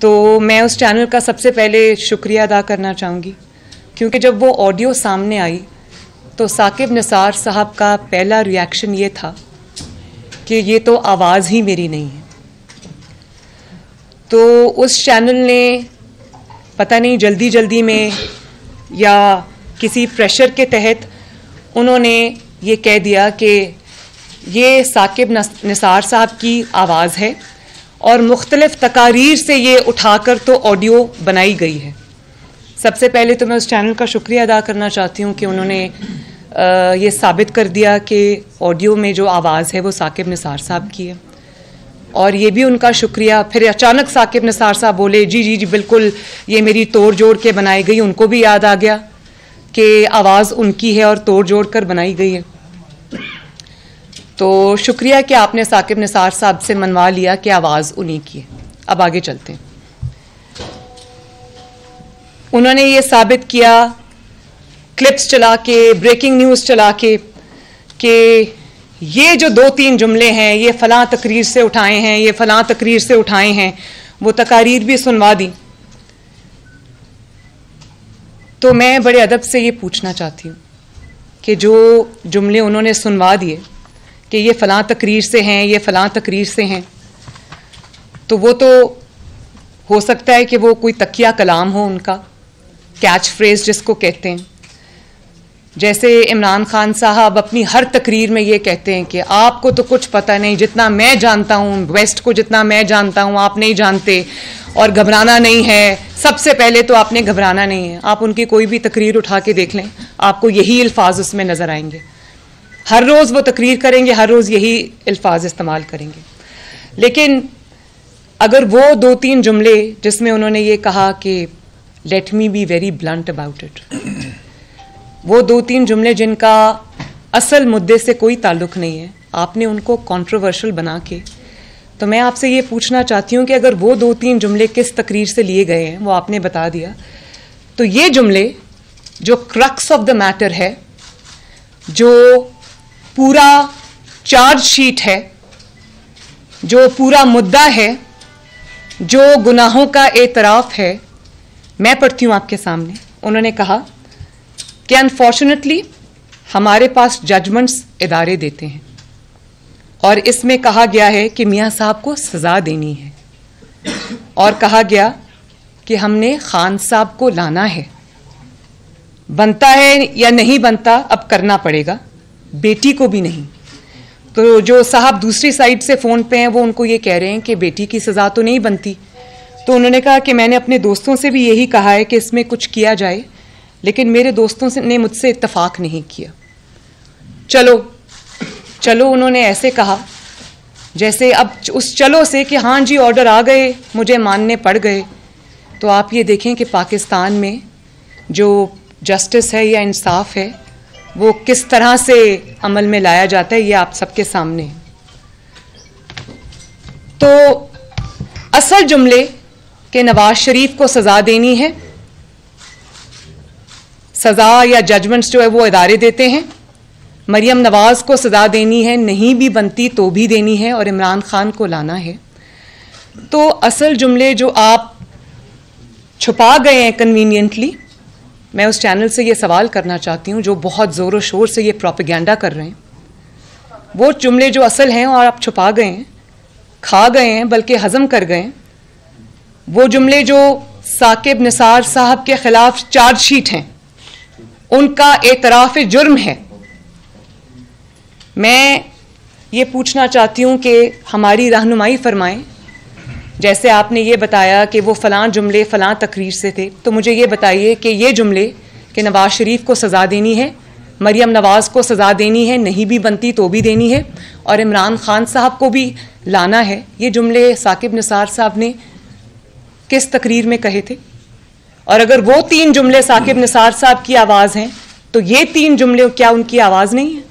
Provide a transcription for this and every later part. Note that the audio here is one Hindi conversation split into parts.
तो मैं उस चैनल का सबसे पहले शुक्रिया अदा करना चाहूँगी, क्योंकि जब वो ऑडियो सामने आई तो साकिब निसार साहब का पहला रिएक्शन ये था कि ये तो आवाज़ ही मेरी नहीं है। तो उस चैनल ने पता नहीं जल्दी जल्दी में या किसी प्रेशर के तहत उन्होंने ये कह दिया कि ये साकिब निसार साहब की आवाज़ है और मुख्तलिफ़ तकारीर से ये उठाकर तो ऑडियो बनाई गई है। सबसे पहले तो मैं उस चैनल का शुक्रिया अदा करना चाहती हूँ कि उन्होंने ये साबित कर दिया कि ऑडियो में जो आवाज़ है वो साकिब निसार साहब की है। और ये भी उनका शुक्रिया, फिर अचानक साकिब निसार साहब बोले जी जी जी बिल्कुल ये मेरी तोड़ जोड़ के बनाई गई। उनको भी याद आ गया कि आवाज़ उनकी है और तोड़ जोड़ कर बनाई गई है। तो शुक्रिया कि आपने साकिब निसार साहब से मनवा लिया कि आवाज़ उन्हीं की है। अब आगे चलते हैं। उन्होंने ये साबित किया क्लिप्स चला के, ब्रेकिंग न्यूज़ चला के कि ये जो 2-3 जुमले हैं ये फ़लाँ तकरीर से उठाए हैं, ये फ़लाँ तकरीर से उठाए हैं। वो तकारीर भी सुनवा दी। तो मैं बड़े अदब से ये पूछना चाहती हूँ कि जो जुमले उन्होंने सुनवा दिए कि ये फ़लाँ तकरीर से हैं, ये फ़लाँ तकरीर से हैं, तो वो तो हो सकता है कि वो कोई तकिया कलाम हो उनका, कैच फ्रेज़ जिसको कहते हैं। जैसे इमरान खान साहब अपनी हर तकरीर में ये कहते हैं कि आपको तो कुछ पता नहीं, जितना मैं जानता हूँ वेस्ट को, जितना मैं जानता हूँ आप नहीं जानते, और घबराना नहीं है। सबसे पहले तो आपने घबराना नहीं है। आप उनकी कोई भी तकरीर उठा के देख लें, आपको यही अल्फाज उसमें नज़र आएंगे। हर रोज़ वो तकरीर करेंगे, हर रोज़ यही अल्फाज इस्तेमाल करेंगे। लेकिन अगर वो 2-3 जुमले जिसमें उन्होंने ये कहा कि let me be very blunt about it, वो 2-3 जुमले जिनका असल मुद्दे से कोई ताल्लुक़ नहीं है, आपने उनको कंट्रोवर्शियल बना के, तो मैं आपसे ये पूछना चाहती हूँ कि अगर वो 2-3 जुमले किस तकरीर से लिए गए हैं वो आपने बता दिया, तो ये जुमले जो क्रक्स ऑफ द मैटर है, जो पूरा चार्जशीट है, जो पूरा मुद्दा है, जो गुनाहों का एतराफ़ है, मैं पढ़ती हूँ आपके सामने। उन्होंने कहा कि अनफॉर्चुनेटली हमारे पास जजमेंट्स इदारे देते हैं और इसमें कहा गया है कि मियाँ साहब को सज़ा देनी है, और कहा गया कि हमने खान साहब को लाना है। बनता है या नहीं बनता अब करना पड़ेगा, बेटी को भी नहीं। तो जो साहब दूसरी साइड से फ़ोन पे हैं वो उनको ये कह रहे हैं कि बेटी की सज़ा तो नहीं बनती। तो उन्होंने कहा कि मैंने अपने दोस्तों से भी यही कहा है कि इसमें कुछ किया जाए, लेकिन मेरे दोस्तों ने मुझसे इत्तफाक नहीं किया। चलो उन्होंने ऐसे कहा जैसे अब उस चलो से कि हाँ जी ऑर्डर आ गए, मुझे मानने पड़ गए। तो आप ये देखें कि पाकिस्तान में जो जस्टिस है या इंसाफ है वो किस तरह से अमल में लाया जाता है, ये आप सबके सामने है। तो असल जुमले कि नवाज शरीफ को सज़ा देनी है, सज़ा या जजमेंट्स जो है वो इदारे देते हैं। मरियम नवाज़ को सज़ा देनी है, नहीं भी बनती तो भी देनी है, और इमरान खान को लाना है। तो असल जुमले जो आप छुपा गए हैं कन्वीनियंटली, मैं उस चैनल से ये सवाल करना चाहती हूँ जो बहुत ज़ोर शोर से ये प्रोपेगेंडा कर रहे हैं, वो जुमले जो असल हैं और आप छुपा गए हैं, खा गए हैं, बल्कि हज़म कर गए हैं, वो जुमले जो साकिब निसार साहब के ख़िलाफ़ चार्जशीट हैं, उनका एतराफ़ जुर्म है। मैं ये पूछना चाहती हूँ कि हमारी रहनुमाई फरमाएं। जैसे आपने ये बताया कि वो फ़लाँ जुमले फ़लाँ तकरीर से थे, तो मुझे ये बताइए कि ये जुमले कि नवाज़ शरीफ को सज़ा देनी है, मरियम नवाज़ को सज़ा देनी है, नहीं भी बनती तो भी देनी है, और इमरान खान साहब को भी लाना है, ये जुमले साकिब निसार साहब ने किस तकरीर में कहे थे? और अगर वो 3 जुमले साकिब निसार साहब की आवाज़ हैं, तो ये 3 जुमले क्या उनकी आवाज़ नहीं है?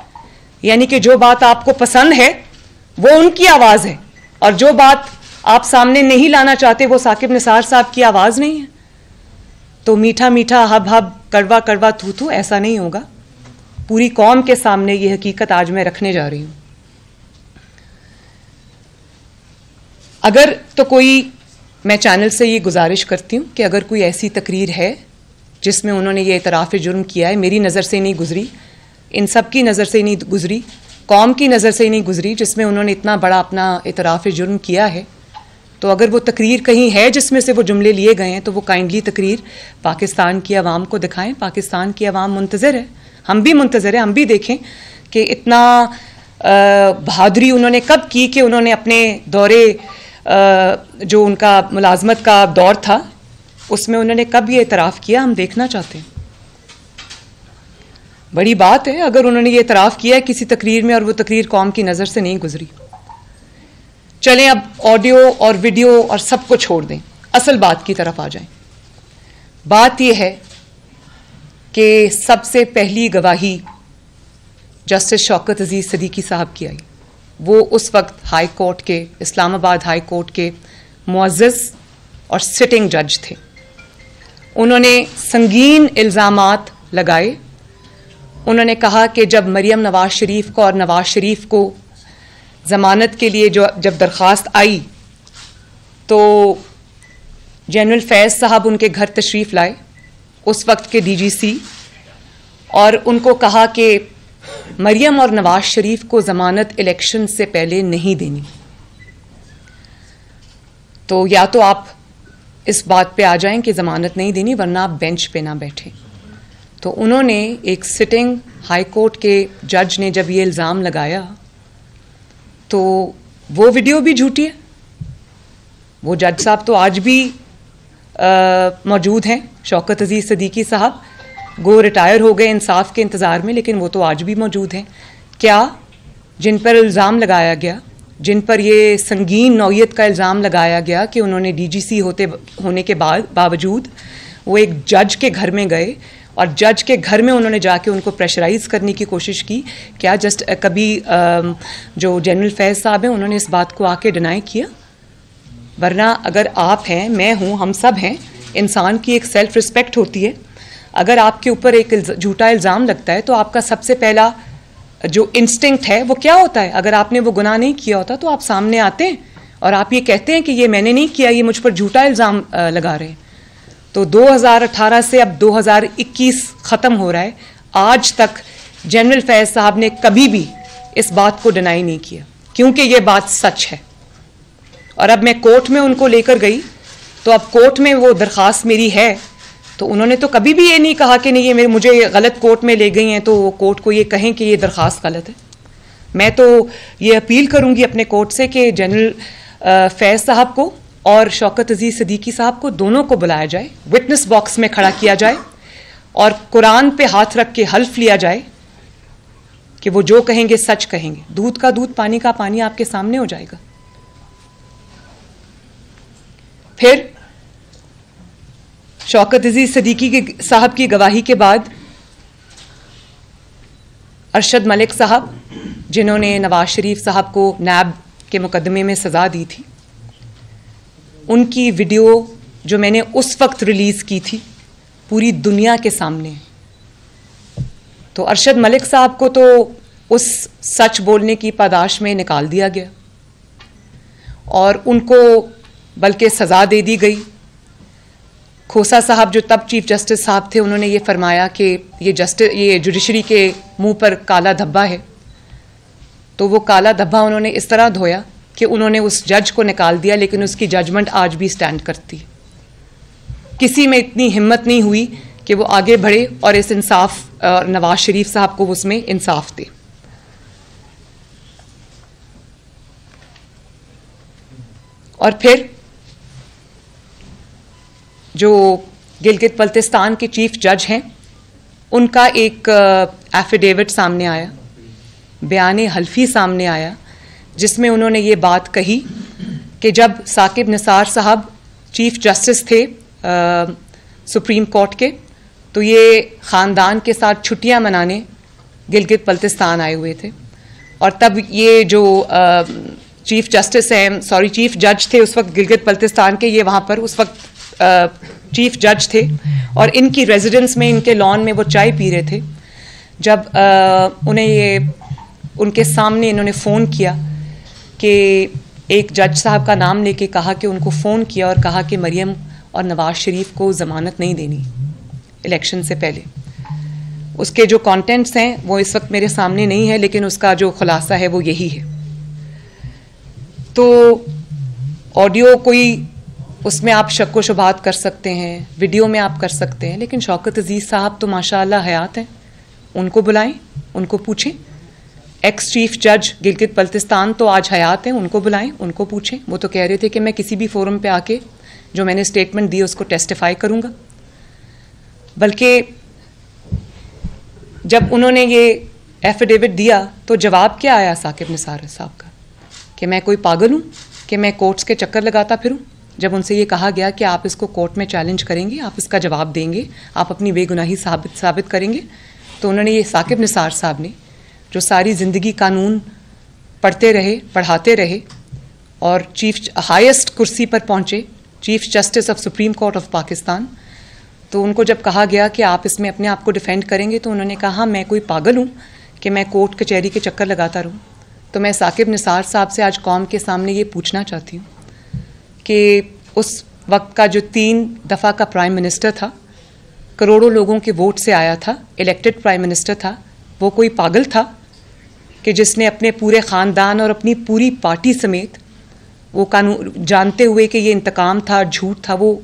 यानी कि जो बात आपको पसंद है वो उनकी आवाज़ है, और जो बात आप सामने नहीं लाना चाहते वो साकिब निसार साहब की आवाज़ नहीं है। तो मीठा मीठा हब हब, कड़वा कड़वा थू थू, ऐसा नहीं होगा। पूरी कौम के सामने ये हकीकत आज मैं रखने जा रही हूँ। अगर तो कोई मैं चैनल से ये गुजारिश करती हूँ कि अगर कोई ऐसी तकरीर है जिसमें उन्होंने ये इतराफ़ जुर्म किया है, मेरी नज़र से नहीं गुजरी, इन सब की नज़र से नहीं गुजरी, कौम की नज़र से नहीं गुजरी, जिसमें उन्होंने इतना बड़ा अपना इतराफ़ जुर्म किया है, तो अगर वो तकरीर कहीं है जिसमें से वो जुमले लिए गए हैं तो वो काइंडली तकरीर पाकिस्तान की आवाम को दिखाएं। पाकिस्तान की आवाम मुंतज़िर है, हम भी मुंतज़िर हैं, हम भी देखें कि इतना बहादुरी उन्होंने कब की कि उन्होंने अपने दौरे जो उनका मुलाजमत का दौर था उसमें उन्होंने कब ये इतराफ़ किया, हम देखना चाहते हैं। बड़ी बात है अगर उन्होंने ये इतराफ़ किया है किसी तकरीर में और वो तकरीर कौम की नज़र से नहीं गुजरी। चलें अब ऑडियो और वीडियो और सब को छोड़ दें, असल बात की तरफ आ जाएं। बात यह है कि सबसे पहली गवाही जस्टिस शौकत अजीज़ सिद्दीकी साहब की आई। वो उस वक्त हाई कोर्ट के, इस्लामाबाद हाई कोर्ट के मुअज़्ज़ज़ और सिटिंग जज थे। उन्होंने संगीन इल्ज़ामात लगाए। उन्होंने कहा कि जब मरियम नवाज शरीफ को और नवाज शरीफ को ज़मानत के लिए जब दरख्वास्त आई तो जनरल फैज़ साहब उनके घर तशरीफ़ लाए, उस वक्त के DGC, और उनको कहा कि मरियम और नवाज शरीफ को ज़मानत इलेक्शन से पहले नहीं देनी। तो या तो आप इस बात पे आ जाएं कि ज़मानत नहीं देनी वरना आप बेंच पे ना बैठें। तो उन्होंने, एक सिटिंग हाई कोर्ट के जज ने जब ये इल्ज़ाम लगाया तो वो वीडियो भी झूठी है। वो जज साहब तो आज भी मौजूद हैं, शौकत अजीज़ सिद्दीकी साहब, गो रिटायर हो गए इंसाफ के इंतज़ार में, लेकिन वो तो आज भी मौजूद हैं। क्या जिन पर इल्ज़ाम लगाया गया, जिन पर ये संगीन नौयत का इल्ज़ाम लगाया गया कि उन्होंने DGC होने के बावजूद वो एक जज के घर में गए और जज के घर में उन्होंने जाके उनको प्रेशराइज़ करने की कोशिश की, क्या कभी जो जनरल फैज़ साहब हैं उन्होंने इस बात को आके डिनाई किया? वरना अगर आप हैं, मैं हूँ, हम सब हैं, इंसान की एक सेल्फ रिस्पेक्ट होती है। अगर आपके ऊपर एक झूठा इल्ज़ाम लगता है तो आपका सबसे पहला जो इंस्टिंक्ट है वो क्या होता है? अगर आपने वो गुनाह नहीं किया होता तो आप सामने आते हैं और आप ये कहते हैं कि ये मैंने नहीं किया, ये मुझ पर झूठा इल्ज़ाम लगा रहे हैं। तो 2018 से अब 2021 ख़त्म हो रहा है, आज तक जनरल फैज़ साहब ने कभी भी इस बात को डिनाई नहीं किया, क्योंकि ये बात सच है। और अब मैं कोर्ट में उनको लेकर गई तो अब कोर्ट में वो दरख्वास्त मेरी है, तो उन्होंने तो कभी भी ये नहीं कहा कि नहीं ये मुझे गलत कोर्ट में ले गई हैं तो वो कोर्ट को ये कहें कि ये दरख्वास्त गलत है। मैं तो ये अपील करूँगी अपने कोर्ट से कि जनरल फैज़ साहब को और शौकत अजीज़ सिद्दीकी साहब को, दोनों को बुलाया जाए, विटनेस बॉक्स में खड़ा किया जाए और कुरान पे हाथ रख के हल्फ लिया जाए कि वो जो कहेंगे सच कहेंगे। दूध का दूध, पानी का पानी आपके सामने हो जाएगा। फिर शौकत अजीज़ सिद्दीकी साहब की गवाही के बाद अरशद मलिक साहब, जिन्होंने नवाज शरीफ साहब को नैब के मुकदमे में सज़ा दी थी, उनकी वीडियो जो मैंने उस वक्त रिलीज़ की थी पूरी दुनिया के सामने। तो अरशद मलिक साहब को तो उस सच बोलने की पादाश में निकाल दिया गया और उनको बल्कि सज़ा दे दी गई। खोसा साहब जो तब चीफ जस्टिस साहब थे, उन्होंने ये फरमाया कि ये जुडिशरी के मुंह पर काला धब्बा है, तो वो काला धब्बा उन्होंने इस तरह धोया कि उन्होंने उस जज को निकाल दिया, लेकिन उसकी जजमेंट आज भी स्टैंड करती। किसी में इतनी हिम्मत नहीं हुई कि वो आगे बढ़े और इस इंसाफ नवाज शरीफ साहब को उसमें इंसाफ दे। और फिर जो गिलगित बल्तिस्तान के चीफ जज हैं, उनका एक एफिडेविट सामने आया, बयान हल्फी सामने आया, जिसमें उन्होंने ये बात कही कि जब साकिब निसार साहब चीफ जस्टिस थे सुप्रीम कोर्ट के, तो ये ख़ानदान के साथ छुट्टियां मनाने गिलगित बल्तिस्तान आए हुए थे। और तब ये जो चीफ जज थे उस वक्त गिलगित बल्तिस्तान के, ये वहाँ पर उस वक्त चीफ जज थे और इनकी रेजिडेंस में, इनके लॉन में वो चाय पी रहे थे। जब उन्हें ये उनके सामने इन्होंने फ़ोन किया कि एक जज साहब का नाम लेके कहा कि उनको फ़ोन किया और कहा कि मरियम और नवाज शरीफ को ज़मानत नहीं देनी इलेक्शन से पहले। उसके जो कंटेंट्स हैं वो इस वक्त मेरे सामने नहीं है, लेकिन उसका जो खुलासा है वो यही है। तो ऑडियो कोई, उसमें आप शक व शुबात कर सकते हैं, वीडियो में आप कर सकते हैं, लेकिन शौकत अजीज़ साहब तो माशाअल्लाह हयात हैं, उनको बुलाएं, उनको पूछें। एक्स चीफ जज गिलगित बल्तिस्तान तो आज हयात हैं, उनको बुलाएं, उनको पूछें। वो तो कह रहे थे कि मैं किसी भी फोरम पे आके जो मैंने स्टेटमेंट दी उसको टेस्टिफाई करूंगा। बल्कि जब उन्होंने ये एफिडेविट दिया तो जवाब क्या आया साकिब निसार साहब का, कि मैं कोई पागल हूँ कि मैं कोर्ट्स के चक्कर लगाता फिरूँ। जब उनसे ये कहा गया कि आप इसको कोर्ट में चैलेंज करेंगे, आप इसका जवाब देंगे, आप अपनी बेगुनाही साबित करेंगे, तो उन्होंने ये साकिब निसार साहब ने जो सारी ज़िंदगी कानून पढ़ते रहे, पढ़ाते रहे और हाईएस्ट कुर्सी पर पहुँचे, chief justice of supreme court of Pakistan, तो उनको जब कहा गया कि आप इसमें अपने आप को डिफेंड करेंगे, तो उन्होंने कहा मैं कोई पागल हूँ कि मैं कोर्ट कचहरी के चक्कर लगाता रहूँ। तो मैं साकिब निसार साहब से आज कौम के सामने ये पूछना चाहती हूँ कि उस वक्त का जो 3 दफ़ा का प्राइम मिनिस्टर था, करोड़ों लोगों के वोट से आया था, इलेक्टेड प्राइम मिनिस्टर था, वो कोई पागल था कि जिसने अपने पूरे ख़ानदान और अपनी पूरी पार्टी समेत वो कानून जानते हुए कि ये इंतकाम था, झूठ था, वो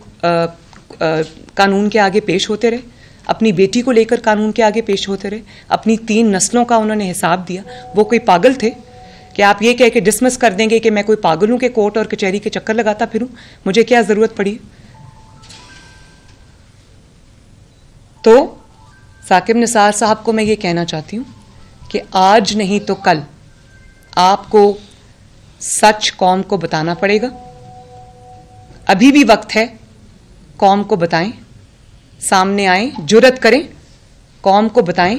कानून के आगे पेश होते रहे, अपनी बेटी को लेकर कानून के आगे पेश होते रहे, अपनी 3 नस्लों का उन्होंने हिसाब दिया। वो कोई पागल थे कि आप ये कह के डिसमिस कर देंगे कि मैं कोई पागल हूँ कि कोर्ट और कचहरी के चक्कर लगाता फिरूँ, मुझे क्या ज़रूरत पड़ी। तो साकिब निसार साहब को मैं ये कहना चाहती हूँ कि आज नहीं तो कल आपको सच कौम को बताना पड़ेगा। अभी भी वक्त है, कौम को बताएं, सामने आएं, जुर्रत करें, कौम को बताएं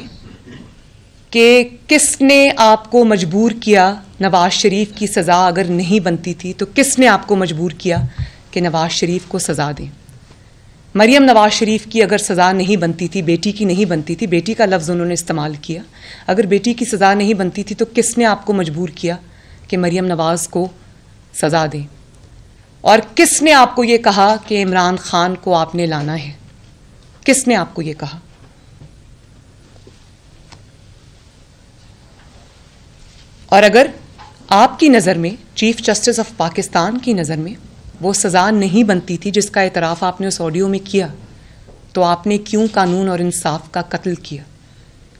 कि किसने आपको मजबूर किया। नवाज शरीफ की सज़ा अगर नहीं बनती थी तो किसने आपको मजबूर किया कि नवाज शरीफ को सज़ा दें। मरियम नवाज शरीफ की अगर सज़ा नहीं बनती थी, बेटी की नहीं बनती थी, बेटी का लफ्ज़ उन्होंने इस्तेमाल किया, अगर बेटी की सज़ा नहीं बनती थी तो किसने आपको मजबूर किया कि मरियम नवाज़ को सज़ा दें। और किसने आपको ये कहा कि इमरान खान को आपने लाना है, किसने आपको ये कहा। और अगर आपकी नज़र में, चीफ जस्टिस ऑफ पाकिस्तान की नज़र में वो सज़ा नहीं बनती थी जिसका एतराफ़ आपने उस ऑडियो में किया, तो आपने क्यों कानून और इंसाफ का कत्ल किया।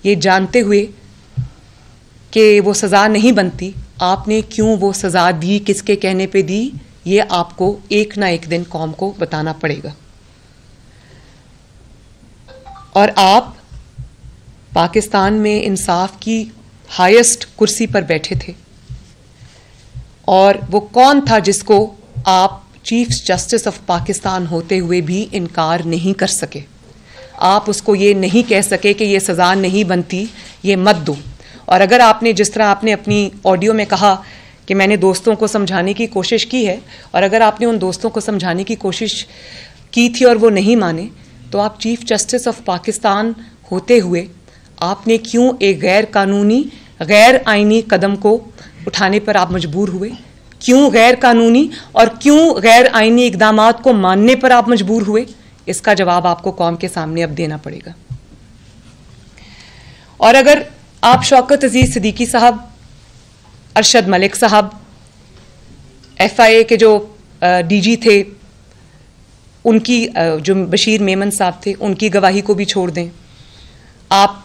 ये जानते हुए कि वो सज़ा नहीं बनती, आपने क्यों वो सज़ा दी, किसके कहने पे दी, ये आपको एक ना एक दिन कौम को बताना पड़ेगा। और आप पाकिस्तान में इंसाफ की हाईएस्ट कुर्सी पर बैठे थे, और वो कौन था जिसको आप चीफ जस्टिस ऑफ पाकिस्तान होते हुए भी इनकार नहीं कर सके। आप उसको ये नहीं कह सके कि ये सज़ा नहीं बनती, ये मत दो। और अगर आपने, जिस तरह आपने अपनी ऑडियो में कहा कि मैंने दोस्तों को समझाने की कोशिश की है, और अगर आपने उन दोस्तों को समझाने की कोशिश की थी और वो नहीं माने, तो आप चीफ जस्टिस ऑफ पाकिस्तान होते हुए आपने क्यों एक गैर कानूनी, गैर आइनी कदम को उठाने पर आप मजबूर हुए। क्यों गैर कानूनी और क्यों गैर आइनी इक़दामात को मानने पर आप मजबूर हुए, इसका जवाब आपको कौम के सामने अब देना पड़ेगा। और अगर आप शौकत अजीज़ सिद्दीकी साहब, अरशद मलिक साहब, FIA के जो DG थे, उनकी जो बशीर मेमन साहब थे, उनकी गवाही को भी छोड़ दें, आप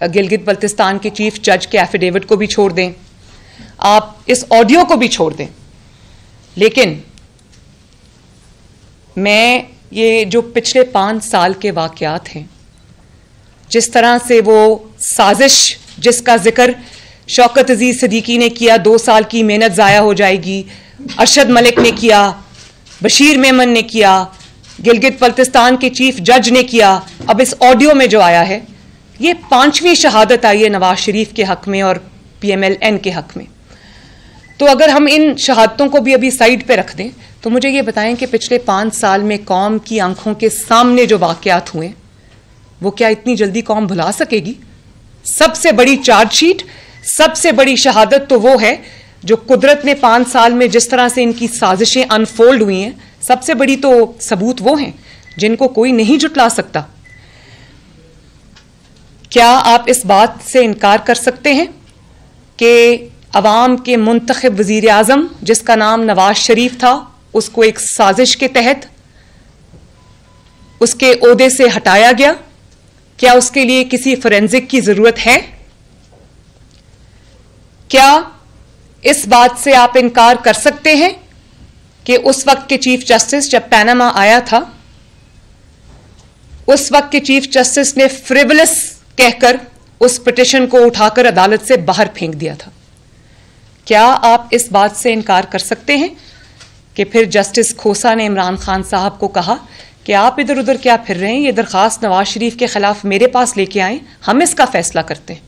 गिलगित बल्तिस्तान के चीफ जज के एफिडेविट को भी छोड़ दें, आप इस ऑडियो को भी छोड़ दें, लेकिन मैं ये जो पिछले 5 साल के वाक़यात हैं, जिस तरह से वो साजिश जिसका जिक्र शौकत अजीज़ सिद्दीकी ने किया, 2 साल की मेहनत ज़ाया हो जाएगी, अरशद मलिक ने किया, बशीर मेमन ने किया, गिलगित बल्तिस्तान के चीफ जज ने किया, अब इस ऑडियो में जो आया है, ये 5वीं शहादत आई है नवाज शरीफ के हक़ में और PMLN के हक़ में। तो अगर हम इन शहादतों को भी अभी साइड पे रख दें, तो मुझे ये बताएं कि पिछले 5 साल में कौम की आंखों के सामने जो वाक़यात हुए, वो क्या इतनी जल्दी कौम भुला सकेगी। सबसे बड़ी चार्जशीट, सबसे बड़ी शहादत तो वो है जो कुदरत ने 5 साल में जिस तरह से इनकी साजिशें अनफोल्ड हुई हैं, सबसे बड़ी तो सबूत वो हैं जिनको कोई नहीं जुटला सकता। क्या आप इस बात से इनकार कर सकते हैं कि अवाम के मुंतखब वज़ीर आज़म जिसका नाम नवाज शरीफ था, उसको एक साजिश के तहत उसके ओहदे से हटाया गया? क्या उसके लिए किसी फोरेंसिक की जरूरत है? क्या इस बात से आप इनकार कर सकते हैं कि उस वक्त के चीफ जस्टिस जब पैनामा आया था, उस वक्त के चीफ जस्टिस ने फ्रिवलस कहकर उस पिटिशन को उठाकर अदालत से बाहर फेंक दिया था? क्या आप इस बात से इनकार कर सकते हैं कि फिर जस्टिस खोसा ने इमरान खान साहब को कहा कि आप इधर उधर क्या फिर रहे हैं, ये दरखास्त नवाज शरीफ के खिलाफ मेरे पास लेके आए, हम इसका फैसला करते हैं?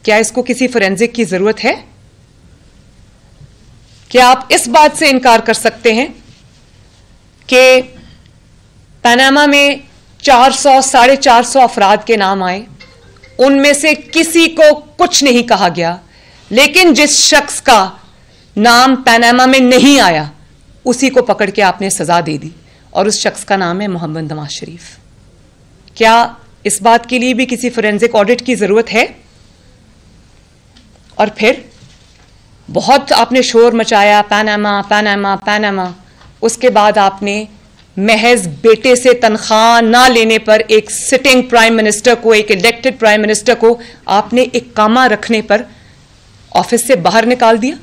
क्या इसको किसी फोरेंसिक की जरूरत है? क्या आप इस बात से इनकार कर सकते हैं कि पनामा में 400 साढ़े 400 अफराद के नाम आए, उनमें से किसी को कुछ नहीं कहा गया, लेकिन जिस शख्स का नाम पनामा में नहीं आया उसी को पकड़ के आपने सजा दे दी, और उस शख्स का नाम है मोहम्मद नवाज शरीफ? क्या इस बात के लिए भी किसी फोरेंसिक ऑडिट की जरूरत है? और फिर बहुत आपने शोर मचाया, पनामा पनामा पनामा, उसके बाद आपने महज बेटे से तनख्वाह ना लेने पर एक सिटिंग प्राइम मिनिस्टर को, एक इलेक्टेड प्राइम मिनिस्टर को आपने इकामा रखने पर ऑफिस से बाहर निकाल दिया।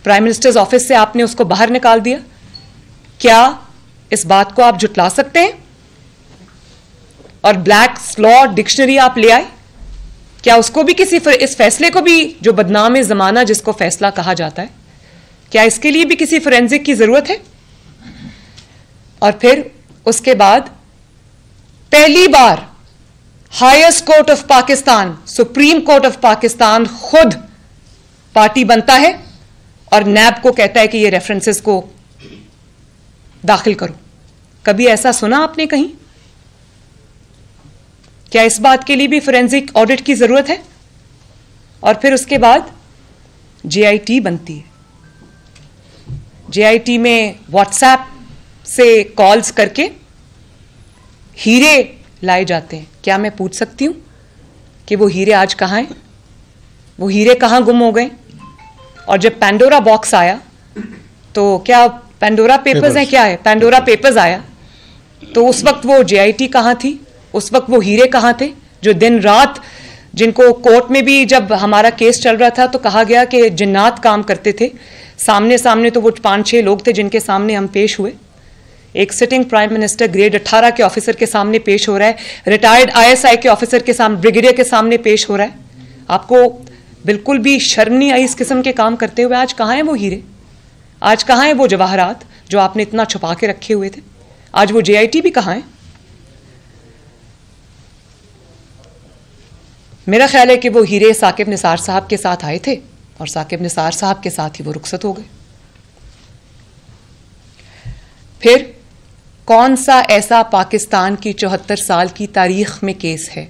प्राइम मिनिस्टर्स ऑफिस से आपने उसको बाहर निकाल दिया। क्या इस बात को आप जुटला सकते हैं? और ब्लैक लॉ डिक्शनरी आप ले आए, क्या उसको भी किसी इस फैसले को भी, जो बदनाम जमाना जिसको फैसला कहा जाता है, क्या इसके लिए भी किसी फोरेंसिक की जरूरत है? और फिर उसके बाद पहली बार highest court of Pakistan, supreme court of Pakistan खुद पार्टी बनता है और नैब को कहता है कि ये रेफरेंसेस को दाखिल करो। कभी ऐसा सुना आपने कहीं? क्या इस बात के लिए भी फोरेंसिक ऑडिट की जरूरत है? और फिर उसके बाद जेआईटी बनती है। जेआईटी में व्हाट्सएप से कॉल्स करके हीरे लाए जाते हैं। क्या मैं पूछ सकती हूं कि वो हीरे आज कहां हैं? वो हीरे कहां गुम हो गए? और जब पैंडोरा बॉक्स आया तो क्या पैंडोरा पेपर्स हैं? क्या है पैंडोरा पेपर्स आया तो उस वक्त वो जेआईटी कहां थी? उस वक्त वो हीरे कहां थे जो दिन रात, जिनको कोर्ट में भी जब हमारा केस चल रहा था तो कहा गया कि जिन्नात काम करते थे, सामने सामने तो वो 5-6 लोग थे जिनके सामने हम पेश हुए। एक सिटिंग प्राइम मिनिस्टर ग्रेड 18 के ऑफिसर के सामने पेश हो रहा है, रिटायर्ड आईएसआई के ऑफिसर के सामने, ब्रिगेडियर के सामने पेश हो रहा है। आपको बिल्कुल भी शर्म नहीं आई इस किस्म के काम करते हुए? आज कहां हैं वो हीरे? आज कहां हैं वो जवाहरात जो आपने इतना छुपा के रखे हुए थे? आज वो जेआईटी भी कहां है? मेरा ख्याल है कि वो हीरे साकिब निसार साहब के साथ आए थे और साकिब निसार साहब के साथ ही वो रुखसत हो गए। फिर कौन सा ऐसा पाकिस्तान की 74 साल की तारीख में केस है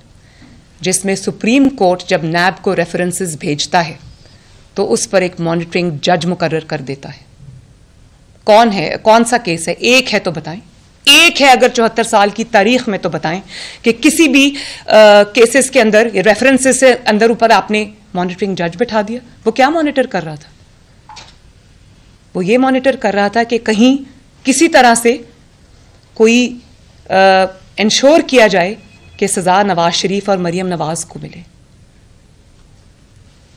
जिसमें सुप्रीम कोर्ट जब नैब को रेफरेंसेस भेजता है तो उस पर एक मॉनिटरिंग जज मुकर्रर कर देता है? कौन है? कौन सा केस है? एक है तो बताएं। एक है अगर 74 साल की तारीख में तो बताएं कि किसी भी केसेस के अंदर, रेफरेंसेस से अंदर ऊपर आपने मॉनिटरिंग जज बिठा दिया। वो क्या मॉनिटर कर रहा था? वो ये मॉनिटर कर रहा था कि कहीं किसी तरह से कोई इंश्योर किया जाए कि सजा नवाज शरीफ और मरियम नवाज को मिले।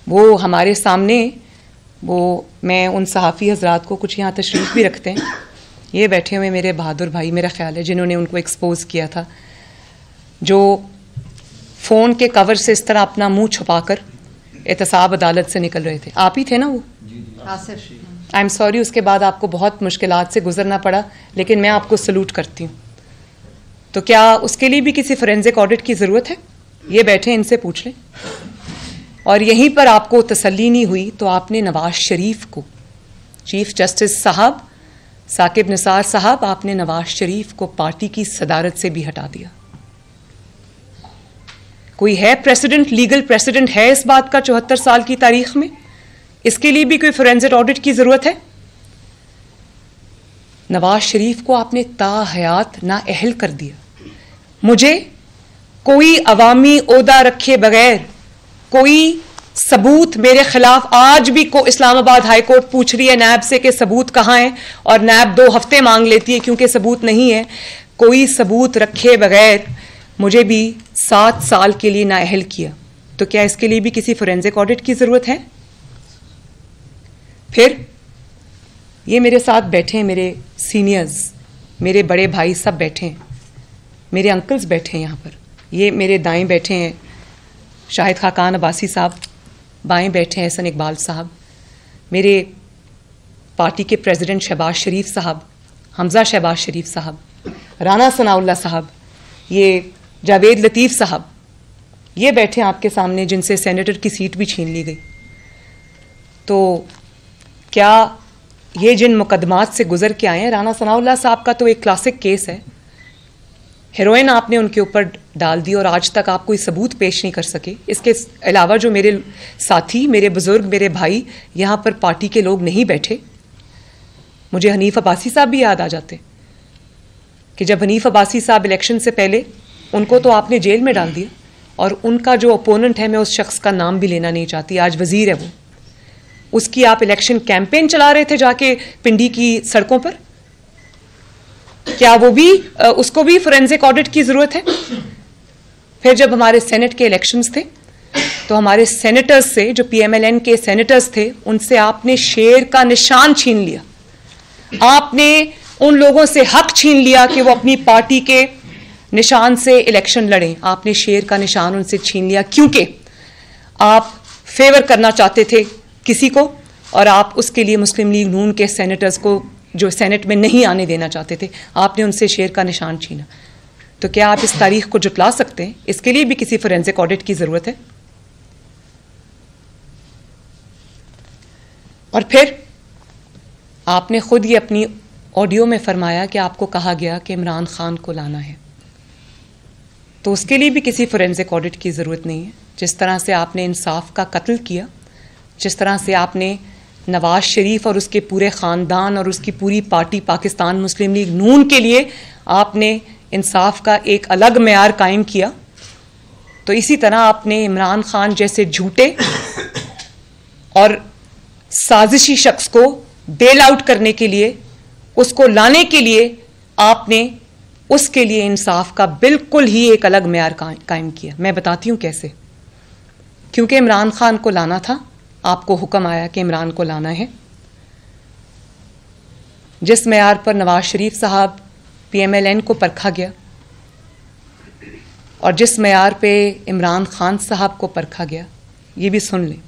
वो हमारे सामने, वो मैं उन सहाफ़ी हजरात को, कुछ यहाँ तशरीफ़ भी रखते हैं, ये बैठे हुए मेरे बहादुर भाई मेरा ख्याल है जिन्होंने उनको एक्सपोज किया था, जो फ़ोन के कवर से इस तरह अपना मुंह छुपाकर एहतसाब अदालत से निकल रहे थे। आप ही थे ना वो? आई एम सॉरी, उसके बाद आपको बहुत मुश्किलात से गुजरना पड़ा, लेकिन मैं आपको सलूट करती हूँ। तो क्या उसके लिए भी किसी फोरेंसिक ऑडिट की ज़रूरत है? ये बैठे, इनसे पूछ लें। और यहीं पर आपको तसल्ली नहीं हुई तो आपने नवाज शरीफ को, चीफ जस्टिस साहब साकिब निसार साहब, आपने नवाज शरीफ को पार्टी की सदारत से भी हटा दिया। कोई है प्रेसिडेंट, लीगल प्रेसिडेंट है इस बात का 74 साल की तारीख में? इसके लिए भी कोई फोरेंसिक ऑडिट की जरूरत है? नवाज शरीफ को आपने ताहयात नाअहल कर दिया। मुझे कोई अवामी ओहदा रखे बगैर कोई सबूत मेरे खिलाफ आज भी को इस्लामाबाद हाई कोर्ट पूछ रही है नैब से कि सबूत कहाँ है, और नैब 2 हफ्ते मांग लेती है क्योंकि सबूत नहीं है। कोई सबूत रखे बगैर मुझे भी 7 साल के लिए नाअहल किया, तो क्या इसके लिए भी किसी फोरेंसिक ऑडिट की जरूरत है? फिर ये मेरे साथ बैठे हैं, मेरे सीनियर्स, मेरे बड़े भाई सब बैठे हैं, मेरे अंकल्स बैठे हैं यहाँ पर। ये मेरे दाएं बैठे हैं शाहिद खाकान अब्बासी साहब, बाएं बैठे हैं एहसन इकबाल साहब, मेरे पार्टी के प्रेसिडेंट शहबाज शरीफ साहब, हमजा शहबाज शरीफ साहब, राना सनाउल्लाह साहब, ये जावेद लतीफ़ साहब, ये बैठे हैं आपके सामने जिनसे सेनेटर की सीट भी छीन ली गई। तो क्या ये जिन मुकदमात से गुजर के आए हैं, राना सनाउल्लाह साहब का तो एक क्लासिक केस है, हेरोइन आपने उनके ऊपर डाल दी और आज तक आप कोई सबूत पेश नहीं कर सके। इसके अलावा जो मेरे साथी, मेरे बुजुर्ग, मेरे भाई यहाँ पर पार्टी के लोग नहीं बैठे, मुझे हनीफ अब्बासी साहब भी याद आ जाते कि जब हनीफ अब्बासी साहब इलेक्शन से पहले, उनको तो आपने जेल में डाल दिया, और उनका जो ओपोनेंट है, मैं उस शख्स का नाम भी लेना नहीं चाहती, आज वजीर है वो, उसकी आप इलेक्शन कैंपेन चला रहे थे जाके पिंडी की सड़कों पर। क्या वो भी उसको भी फोरेंसिक ऑडिट की जरूरत है? फिर जब हमारे सेनेट के इलेक्शंस थे तो हमारे सेनेटर्स से, जो पीएमएलएन के सेनेटर्स थे, उनसे आपने शेर का निशान छीन लिया। आपने उन लोगों से हक छीन लिया कि वो अपनी पार्टी के निशान से इलेक्शन लड़ें। आपने शेर का निशान उनसे छीन लिया क्योंकि आप फेवर करना चाहते थे किसी को, और आप उसके लिए मुस्लिम लीग नून के सेनेटर्स को जो सेनेट में नहीं आने देना चाहते थे, आपने उनसे शेर का निशान छीना। तो क्या आप इस तारीख को जुटला सकते हैं? इसके लिए भी किसी फोरेंसिक ऑडिट की जरूरत है? और फिर आपने खुद ये अपनी ऑडियो में फरमाया कि आपको कहा गया कि इमरान खान को लाना है, तो उसके लिए भी किसी फोरेंसिक ऑडिट की जरूरत नहीं है। जिस तरह से आपने इंसाफ का कत्ल किया, जिस तरह से आपने नवाज शरीफ और उसके पूरे ख़ानदान और उसकी पूरी पार्टी पाकिस्तान मुस्लिम लीग नून के लिए आपने इंसाफ का एक अलग मेयार कायम किया, तो इसी तरह आपने इमरान खान जैसे झूठे और साजिशी शख्स को बेल आउट करने के लिए, उसको लाने के लिए, आपने उसके लिए इंसाफ का बिल्कुल ही एक अलग मेयार कायम किया। मैं बताती हूँ कैसे। क्योंकि इमरान खान को लाना था, आपको हुक्म आया कि इमरान को लाना है। जिस मेयार पर नवाज शरीफ साहब पीएमएलएन को परखा गया और जिस मेयार पे इमरान खान साहब को परखा गया, ये भी सुन लें।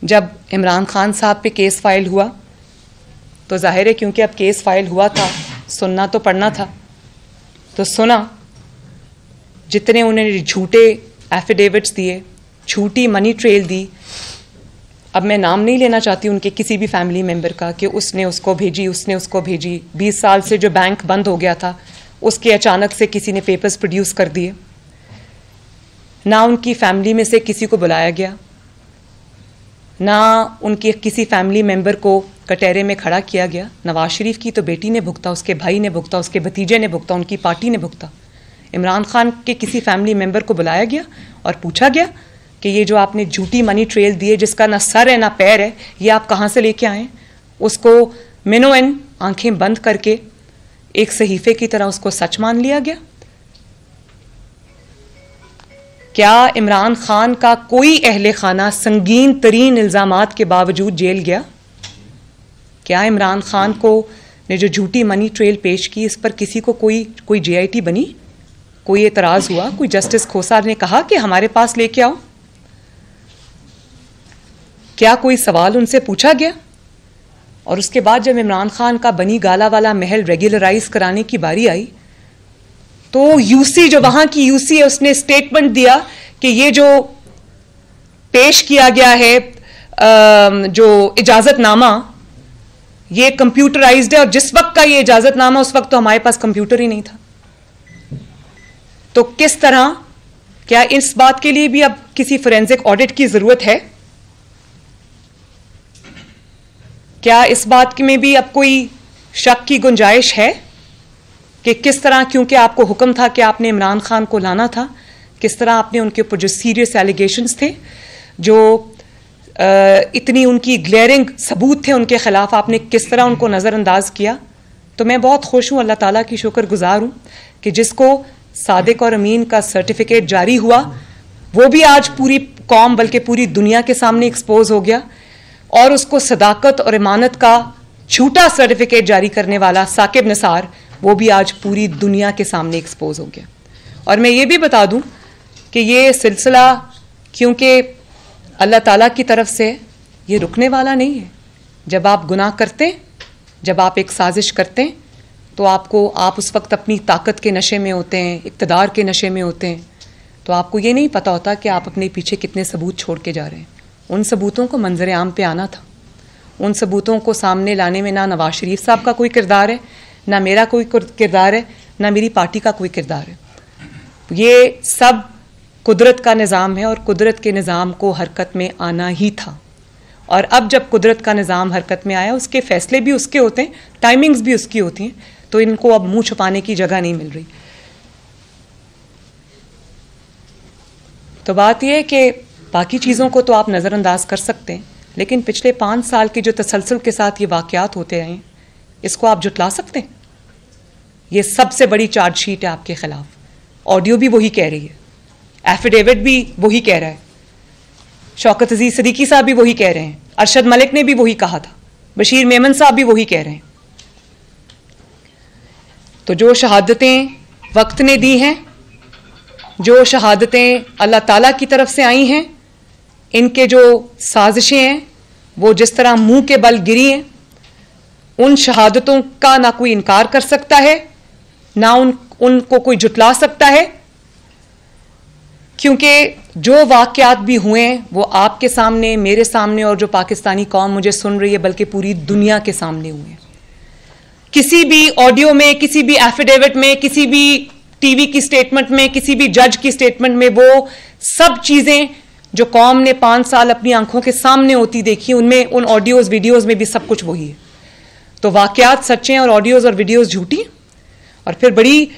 जब इमरान खान साहब पे केस फाइल हुआ तो जाहिर है क्योंकि अब केस फाइल हुआ था, सुनना तो पड़ना था, तो सुना। जितने उन्होंने झूठे एफिडेविट्स दिए, झूठी मनी ट्रेल दी, अब मैं नाम नहीं लेना चाहती उनके किसी भी फैमिली मेम्बर का कि उसने उसको भेजी, उसने उसको भेजी। 20 साल से जो बैंक बंद हो गया था, उसके अचानक से किसी ने पेपर्स प्रोड्यूस कर दिए। ना उनकी फैमिली में से किसी को बुलाया गया, ना उनके किसी फैमिली मेम्बर को कटहरे में खड़ा किया गया। नवाज शरीफ की तो बेटी ने भुगता, उसके भाई ने भुगता, उसके भतीजे ने भुगता, उनकी पार्टी ने भुगता। इमरान खान के किसी फैमिली मेम्बर को बुलाया गया और पूछा गया कि ये जो आपने झूठी मनी ट्रेल दी है, जिसका ना सर है ना पैर है, ये आप कहाँ से लेके आए? उसको मिनोएन आंखें बंद करके एक सहीफे की तरह उसको सच मान लिया गया। क्या इमरान खान का कोई अहले खाना संगीन तरीन इल्ज़ामात के बावजूद जेल गया? क्या इमरान खान को ने जो झूठी मनी ट्रेल पेश की, इस पर किसी को कोई JIT बनी, कोई एतराज़ हुआ, कोई जस्टिस खोसा ने कहा कि हमारे पास लेके आओ? क्या कोई सवाल उनसे पूछा गया? और उसके बाद जब इमरान खान का बनी गाला वाला महल रेगुलराइज कराने की बारी आई तो यूसी, जो वहां की यूसी है, उसने स्टेटमेंट दिया कि ये जो पेश किया गया है जो इजाजतनामा, ये कंप्यूटराइज्ड है, और जिस वक्त का ये इजाजतनामा, उस वक्त तो हमारे पास कंप्यूटर ही नहीं था। तो किस तरह क्या इस बात के लिए भी अब किसी फोरेंसिक ऑडिट की जरूरत है? क्या इस बात में भी अब कोई शक की गुंजाइश है कि किस तरह, क्योंकि आपको हुक्म था कि आपने इमरान खान को लाना था, किस तरह आपने उनके ऊपर जो सीरियस एलिगेशंस थे, जो इतनी उनकी ग्लेयरिंग सबूत थे उनके खिलाफ, आपने किस तरह उनको नज़रअंदाज किया? तो मैं बहुत खुश हूँ, अल्लाह ताला की शुक्रगुजार हूँ कि जिसको सादिक और अमीन का सर्टिफिकेट जारी हुआ वो भी आज पूरी कौम बल्कि पूरी दुनिया के सामने एक्सपोज हो गया, और उसको सदाकत और इमानत का झूठा सर्टिफिकेट जारी करने वाला साकिब निसार वो भी आज पूरी दुनिया के सामने एक्सपोज हो गया। और मैं ये भी बता दूं कि ये सिलसिला क्योंकि अल्लाह ताला की तरफ से ये रुकने वाला नहीं है। जब आप गुनाह करते हैं, जब आप एक साजिश करते हैं, तो आप उस वक्त अपनी ताकत के नशे में होते हैं, इक़्तिदार के नशे में होते हैं, तो आपको ये नहीं पता होता कि आप अपने पीछे कितने सबूत छोड़ के जा रहे हैं। उन सबूतों को मंजर आम पे आना था, उन सबूतों को सामने लाने में ना नवाज शरीफ साहब का कोई किरदार है, ना मेरा कोई किरदार है, ना मेरी पार्टी का कोई किरदार है। ये सब कुदरत का निज़ाम है और कुदरत के निज़ाम को हरकत में आना ही था। और अब जब कुदरत का निज़ाम हरकत में आया, उसके फैसले भी उसके होते हैं, टाइमिंग्स भी उसकी होती हैं, तो इनको अब मुंह छुपाने की जगह नहीं मिल रही। तो बात यह है कि बाकी चीज़ों को तो आप नज़रअंदाज कर सकते हैं, लेकिन पिछले 5 साल के जो तसलसल के साथ ये वाक़यात होते रहे हैं, इसको आप जुटला सकते हैं? ये सबसे बड़ी चार्जशीट है आपके खिलाफ। ऑडियो भी वही कह रही है, एफिडेविट भी वही कह रहा है, शौकत अजीज सिद्दीकी साहब भी वही कह रहे हैं, अरशद मलिक ने भी वही कहा था, बशीर मेमन साहब भी वही कह रहे हैं। तो जो शहादतें वक्त ने दी हैं, जो शहादतें अल्लाह ताला की तरफ से आई हैं, इनके जो साजिशें हैं वो जिस तरह मुंह के बल गिरी हैं, उन शहादतों का ना कोई इनकार कर सकता है, ना उनको कोई जुटला सकता है, क्योंकि जो वाक़यात भी हुए हैं वो आपके सामने, मेरे सामने, और जो पाकिस्तानी कौम मुझे सुन रही है बल्कि पूरी दुनिया के सामने हुए हैं। किसी भी ऑडियो में, किसी भी एफिडेविट में, किसी भी टीवी की स्टेटमेंट में, किसी भी जज की स्टेटमेंट में वो सब चीज़ें जो कौम ने 5 साल अपनी आंखों के सामने होती देखी, उनमें, उन ऑडियोज़ वीडियोज़ में भी सब कुछ वही है। तो वाक़यात सच्चे हैं और ऑडियोज़ और वीडियोज़ झूठी। और फिर बड़ी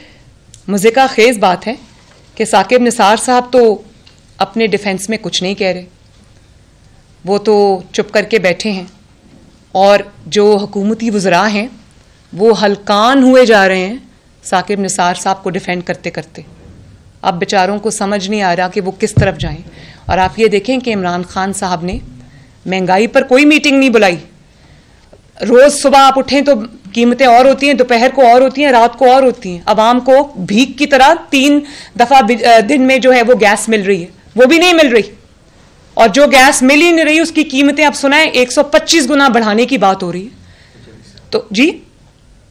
मज़े का खेज़ बात है कि साकिब निसार साहब तो अपने डिफेंस में कुछ नहीं कह रहे, वो तो चुप करके बैठे हैं, और जो हुकूमती वज़रा हैं वो हलकान हुए जा रहे हैं साकिब निसार साहब को डिफेंड करते करते। अब बेचारों को समझ नहीं आ रहा कि वो किस तरफ जाएं। और आप ये देखें कि इमरान खान साहब ने महंगाई पर कोई मीटिंग नहीं बुलाई। रोज़ सुबह आप उठें तो कीमतें और होती हैं, दोपहर को और होती हैं, रात को और होती हैं। आवाम को भीख की तरह 3 दफ़ा दिन में जो है वो गैस मिल रही है, वो भी नहीं मिल रही। और जो गैस मिल ही नहीं रही उसकी कीमतें आप सुनाएं 125 गुना बढ़ाने की बात हो रही है। तो जी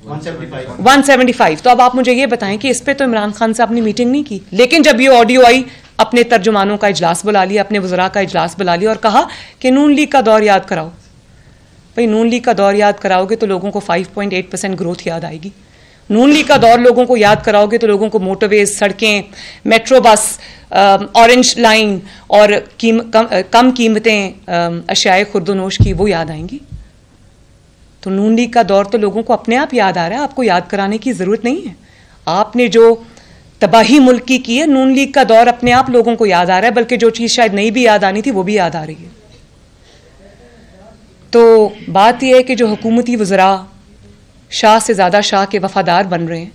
175। तो अब आप मुझे ये बताएं कि इस पे तो इमरान खान से अपनी मीटिंग नहीं की, लेकिन जब ये ऑडियो आई अपने तर्जुमानों का इजलास बुला लिया, अपने वज़रा का इजलास बुला लिया और कहा कि नून लीग का दौर याद कराओ। भाई नून लीग का दौर याद कराओगे तो लोगों को 5.8% ग्रोथ याद आएगी। नून लीग का दौर लोगों को याद कराओगे तो लोगों को मोटरवेज, सड़कें, मेट्रो बस, ऑरेंज लाइन और कम कीमतें अशियाए खुर्दोनोश की वो याद आएंगी। तो नून लीग का दौर तो लोगों को अपने आप याद आ रहा है, आपको याद कराने की ज़रूरत नहीं है। आपने जो तबाही मुल्क की है, नून लीग का दौर अपने आप लोगों को याद आ रहा है, बल्कि जो चीज़ शायद नहीं भी याद आनी थी वो भी याद आ रही है। तो बात यह है कि जो हुकूमती वज़रा शाह से ज़्यादा शाह के वफ़ादार बन रहे हैं,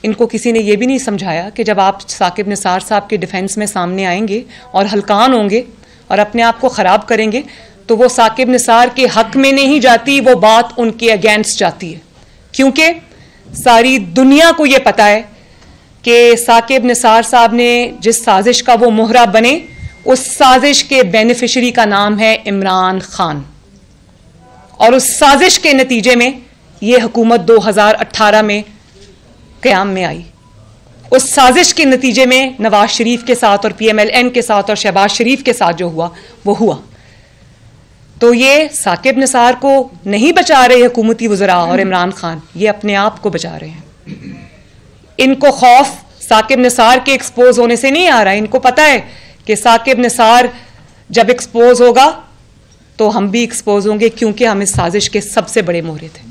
इनको किसी ने यह भी नहीं समझाया कि जब आप साकिब निसार साहब के डिफेंस में सामने आएंगे और हलकान होंगे और अपने आप को ख़राब करेंगे तो वो साकिब निसार के हक में नहीं जाती, वो बात उनके अगेंस्ट जाती है। क्योंकि सारी दुनिया को ये पता है कि साकिब निसार साहब ने जिस साजिश का वो मोहरा बने, उस साजिश के बेनिफिशरी का नाम है इमरान खान। और उस साजिश के नतीजे में ये हुकूमत 2018 में क़याम में आई। उस साजिश के नतीजे में नवाज शरीफ के साथ और PMLN के साथ और शहबाज शरीफ के साथ जो हुआ वो हुआ। तो ये साकिब निसार को नहीं बचा रहे हुकूमती वज़रा और इमरान खान, ये अपने आप को बचा रहे हैं। इनको खौफ साकिब निसार के एक्सपोज होने से नहीं आ रहा है। इनको पता है कि साकिब निसार जब एक्सपोज होगा तो हम भी एक्सपोज होंगे, क्योंकि हम इस साजिश के सबसे बड़े मोहरे थे।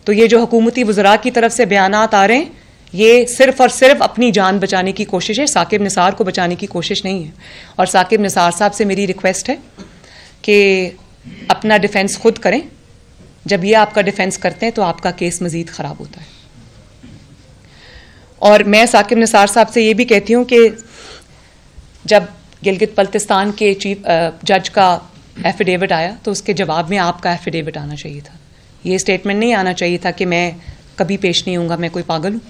तो ये जो हुकूमती वज़रा की तरफ से बयानात आ रहे हैं, ये सिर्फ और सिर्फ अपनी जान बचाने की कोशिश है, साकिब निसार को बचाने की कोशिश नहीं है। और साकिब निसार साहब से मेरी रिक्वेस्ट है कि अपना डिफेंस खुद करें। जब ये आपका डिफेंस करते हैं तो आपका केस मज़ीद ख़राब होता है। और मैं साकिब निसार साहब से ये भी कहती हूँ कि जब गिलगित बल्तिस्तान के चीफ जज का एफिडेविट आया तो उसके जवाब में आपका एफिडेविट आना चाहिए था। ये स्टेटमेंट नहीं आना चाहिए था कि मैं कभी पेश नहीं होऊंगा, मैं कोई पागल हूँ।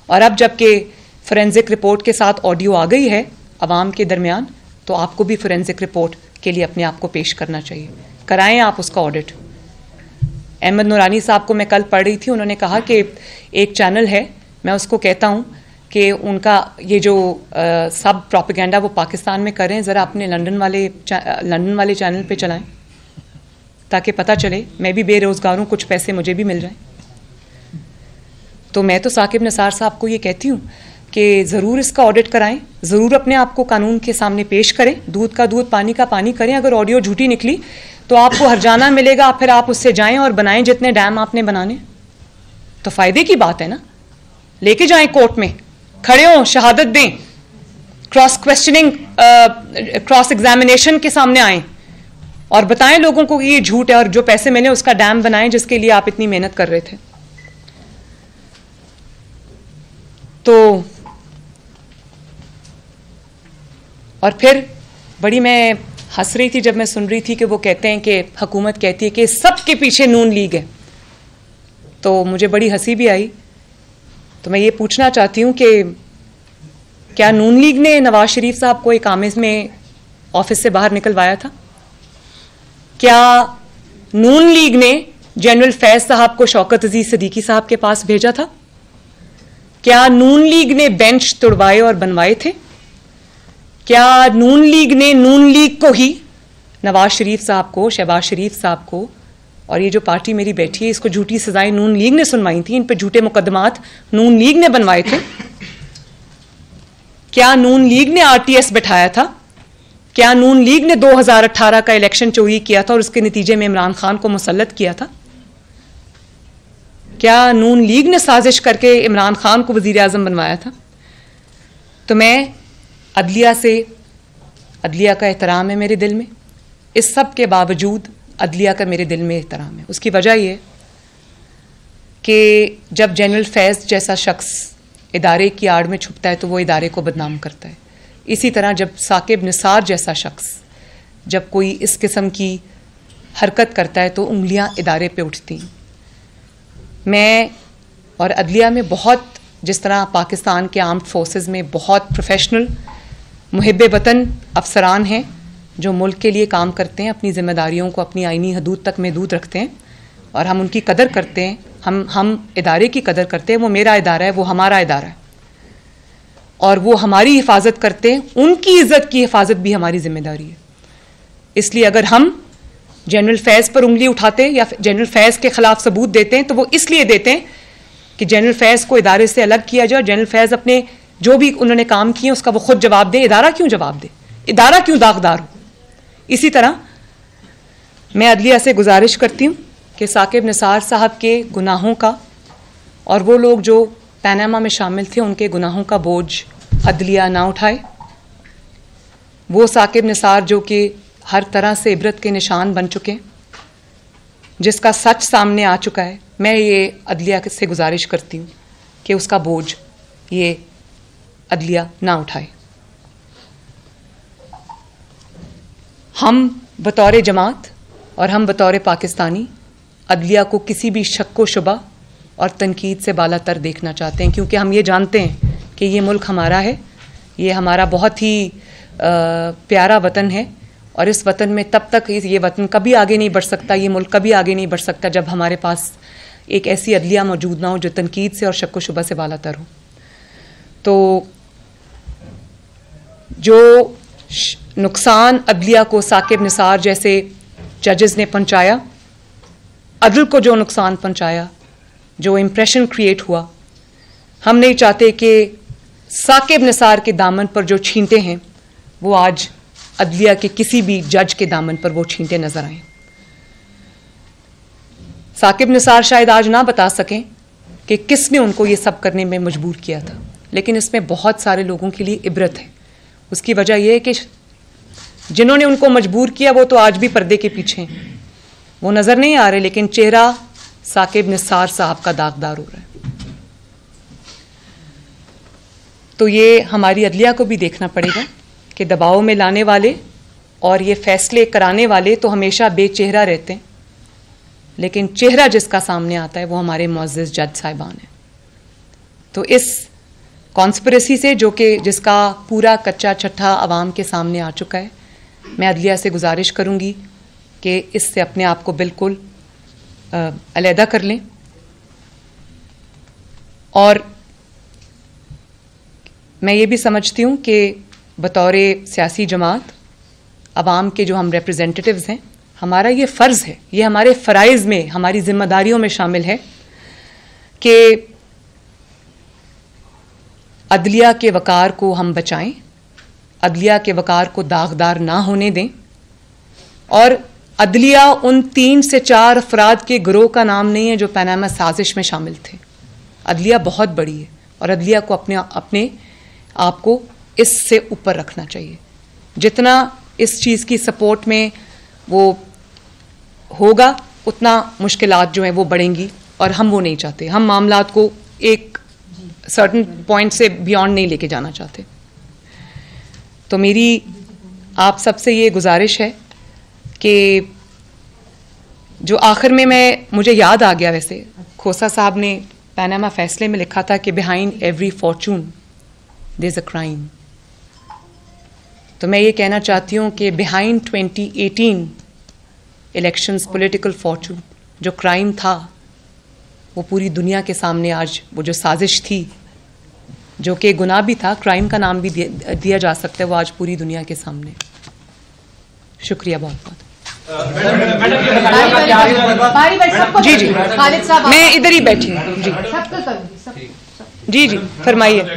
और अब जबकि फोरेंसिक रिपोर्ट के साथ ऑडियो आ गई है अवाम के दरमियान, तो आपको भी फोरेंसिक रिपोर्ट के लिए अपने आप को पेश करना चाहिए। कराएं आप उसका ऑडिट। अहमद नूरानी साहब को मैं कल पढ़ रही थी, उन्होंने कहा कि एक चैनल है, मैं उसको कहता हूँ कि उनका ये जो सब प्रोपेगेंडा वो पाकिस्तान में करें, ज़रा अपने लंदन वाले चैनल पे चलाएं ताकि पता चले मैं भी बेरोज़गार हूँ, कुछ पैसे मुझे भी मिल जाएं। तो मैं तो साकिब निसार साहब को ये कहती हूँ कि ज़रूर इसका ऑडिट कराएं, ज़रूर अपने आप को कानून के सामने पेश करें, दूध का दूध पानी का पानी करें। अगर ऑडियो झूठी निकली तो आपको हर्जाना मिलेगा, फिर आप उससे जाएं और बनाएं जितने डैम आपने बनाने। तो फ़ायदे की बात है ना, लेके जाएं कोर्ट में, खड़े हों, शहादत दें, क्रॉस क्वेश्चनिंग क्रॉस एग्जामिनेशन के सामने आएं और बताएं लोगों को कि ये झूठ है और जो पैसे मिले उसका डैम बनाएं जिसके लिए आप इतनी मेहनत कर रहे थे। तो और फिर बड़ी मैं हंस रही थी जब मैं सुन रही थी कि वो कहते हैं कि हुकूमत कहती है कि सबके पीछे नून लीग है। तो मुझे बड़ी हंसी भी आई। तो मैं ये पूछना चाहती हूँ कि क्या नून लीग ने नवाज शरीफ साहब को एक आमिज़ में ऑफिस से बाहर निकलवाया था? क्या नून लीग ने जनरल फैज साहब को शौकत अजीज सिद्दीकी साहब के पास भेजा था? क्या नून लीग ने बेंच तोड़वाए और बनवाए थे? क्या नून लीग ने नून लीग को ही, नवाज शरीफ साहब को, शहबाज शरीफ साहब को, और ये जो पार्टी मेरी बैठी है इसको झूठी सजाएं नून लीग ने सुनवाई थी, इन पे झूठे मुकदमात नून लीग ने बनवाए थे? क्या नून लीग ने आरटीएस बैठाया था? क्या नून लीग ने 2018 का इलेक्शन चोरी किया था और उसके नतीजे में इमरान खान को मुसल्लत किया था? क्या नून लीग ने साजिश करके इमरान खान को वजीर आजम बनवाया था? तो मैं अदलिया का एहतराम है मेरे दिल में, इस सब के बावजूद अदलिया का मेरे दिल में एहतराम है। उसकी वजह यह कि जब जनरल फैज़ जैसा शख्स इदारे की आड़ में छुपता है तो वो इदारे को बदनाम करता है। इसी तरह जब साकिब निसार जैसा शख्स जब कोई इस किस्म की हरकत करता है तो उंगलियां इदारे पे उठती हैं। मैं और अदलिया में बहुत, जिस तरह पाकिस्तान के आर्म्ड फोर्सेस में बहुत प्रोफेशनल मुहिब्बे वतन अफसरान हैं जो मुल्क के लिए काम करते हैं, अपनी जिम्मेदारियों को अपनी आईनी हदूद तक महदूद रखते हैं और हम उनकी कदर करते हैं। हम इदारे की कदर करते हैं। वो मेरा इदारा है, वो हमारा इदारा है और वो हमारी हिफाजत करते हैं। उनकी इज्जत की हिफाजत भी हमारी जिम्मेदारी है। इसलिए अगर हम जनरल फैज़ पर उंगली उठाते या जनरल फैज़ के खिलाफ सबूत देते हैं तो वो इसलिए देते हैं कि जनरल फैज़ को इदारे से अलग किया जाए। जनरल फैज़ अपने जो भी उन्होंने काम किए उसका वो खुद जवाब दे। इदारा क्यों जवाब दे? इदारा क्यों दागदार हो? इसी तरह मैं अदलिया से गुजारिश करती हूँ कि साकिब निसार साहब के गुनाहों का और वो लोग जो पैनामा में शामिल थे उनके गुनाहों का बोझ अदलिया ना उठाए। वो साकिब निसार जो कि हर तरह से इबरत के निशान बन चुके हैं, जिसका सच सामने आ चुका है, मैं ये अदलिया से गुजारिश करती हूँ कि उसका बोझ ये अदलिया ना उठाए। हम बतौर जमात और हम बतौर पाकिस्तानी अदलिया को किसी भी शक व शुबा और तनकीद से बालातर देखना चाहते हैं, क्योंकि हम ये जानते हैं कि ये मुल्क हमारा है, ये हमारा बहुत ही प्यारा वतन है और इस वतन में तब तक ये वतन कभी आगे नहीं बढ़ सकता, ये मुल्क कभी आगे नहीं बढ़ सकता जब हमारे पास एक ऐसी अदलिया मौजूद ना हो जो तनकीद से और शक व शुबा से बालातर हो। तो जो नुकसान अदलिया को साकिब निसार जैसे जजेस ने पहुंचाया, अदल को जो नुकसान पहुंचाया, जो इम्प्रेशन क्रिएट हुआ, हम नहीं चाहते कि साकिब निसार के दामन पर जो छींटे हैं वो आज अदलिया के किसी भी जज के दामन पर वो छींटे नजर आए। साकिब निसार शायद आज ना बता सकें कि किसने उनको ये सब करने में मजबूर किया था, लेकिन इसमें बहुत सारे लोगों के लिए इबरत है। उसकी वजह यह है कि जिन्होंने उनको मजबूर किया वो तो आज भी पर्दे के पीछे हैं, वो नज़र नहीं आ रहे, लेकिन चेहरा साकिब निसार साहब का दागदार हो रहा है। तो ये हमारी अदलिया को भी देखना पड़ेगा कि दबाव में लाने वाले और ये फैसले कराने वाले तो हमेशा बेचेहरा रहते हैं, लेकिन चेहरा जिसका सामने आता है वो हमारे मुअज़्ज़िज़ जज साहिबान हैं। तो इस कॉन्स्पिरेसी से जिसका पूरा कच्चा छट्ठा आवाम के सामने आ चुका है, मैं अदलिया से गुजारिश करूंगी कि इससे अपने आप को बिल्कुल अलहदा कर लें और मैं ये भी समझती हूँ कि बतौर सियासी जमात आवाम के जो हम रिप्रेजेंटेटिव्स हैं, हमारा ये फ़र्ज़ है, ये हमारे फ़राइज़ में, हमारी ज़िम्मेदारियों में शामिल है कि अदलिया के वक़ार को हम बचाएं, अदलिया के वक़ार को दागदार ना होने दें। और अदलिया उन 3 से 4 अफराद के गिरोह का नाम नहीं है जो पनामा साजिश में शामिल थे। अदलिया बहुत बड़ी है और अदलिया को अपने आप को इससे ऊपर रखना चाहिए। जितना इस चीज़ की सपोर्ट में वो होगा उतना मुश्किलात जो हैं वो बढ़ेंगी और हम वो नहीं चाहते। हम मामलात को एक सर्टन पॉइंट से बियॉन्ड नहीं लेके जाना चाहते। तो मेरी आप सबसे ये गुजारिश है कि जो आखिर में मुझे याद आ गया, वैसे खोसा साहब ने पनामा फैसले में लिखा था कि behind every fortune there is a crime. तो मैं ये कहना चाहती हूँ कि बिहाइंड 2018 इलेक्शंस पॉलिटिकल फॉर्चून जो क्राइम था वो पूरी दुनिया के सामने आज वो जो साजिश थी जो कि गुनाह भी था, क्राइम का नाम भी दिया जा सकता है, वो आज पूरी दुनिया के सामने। शुक्रिया बहुत बहुत। जी जी मैं इधर ही बैठी हूँ। जी जी फरमाइए।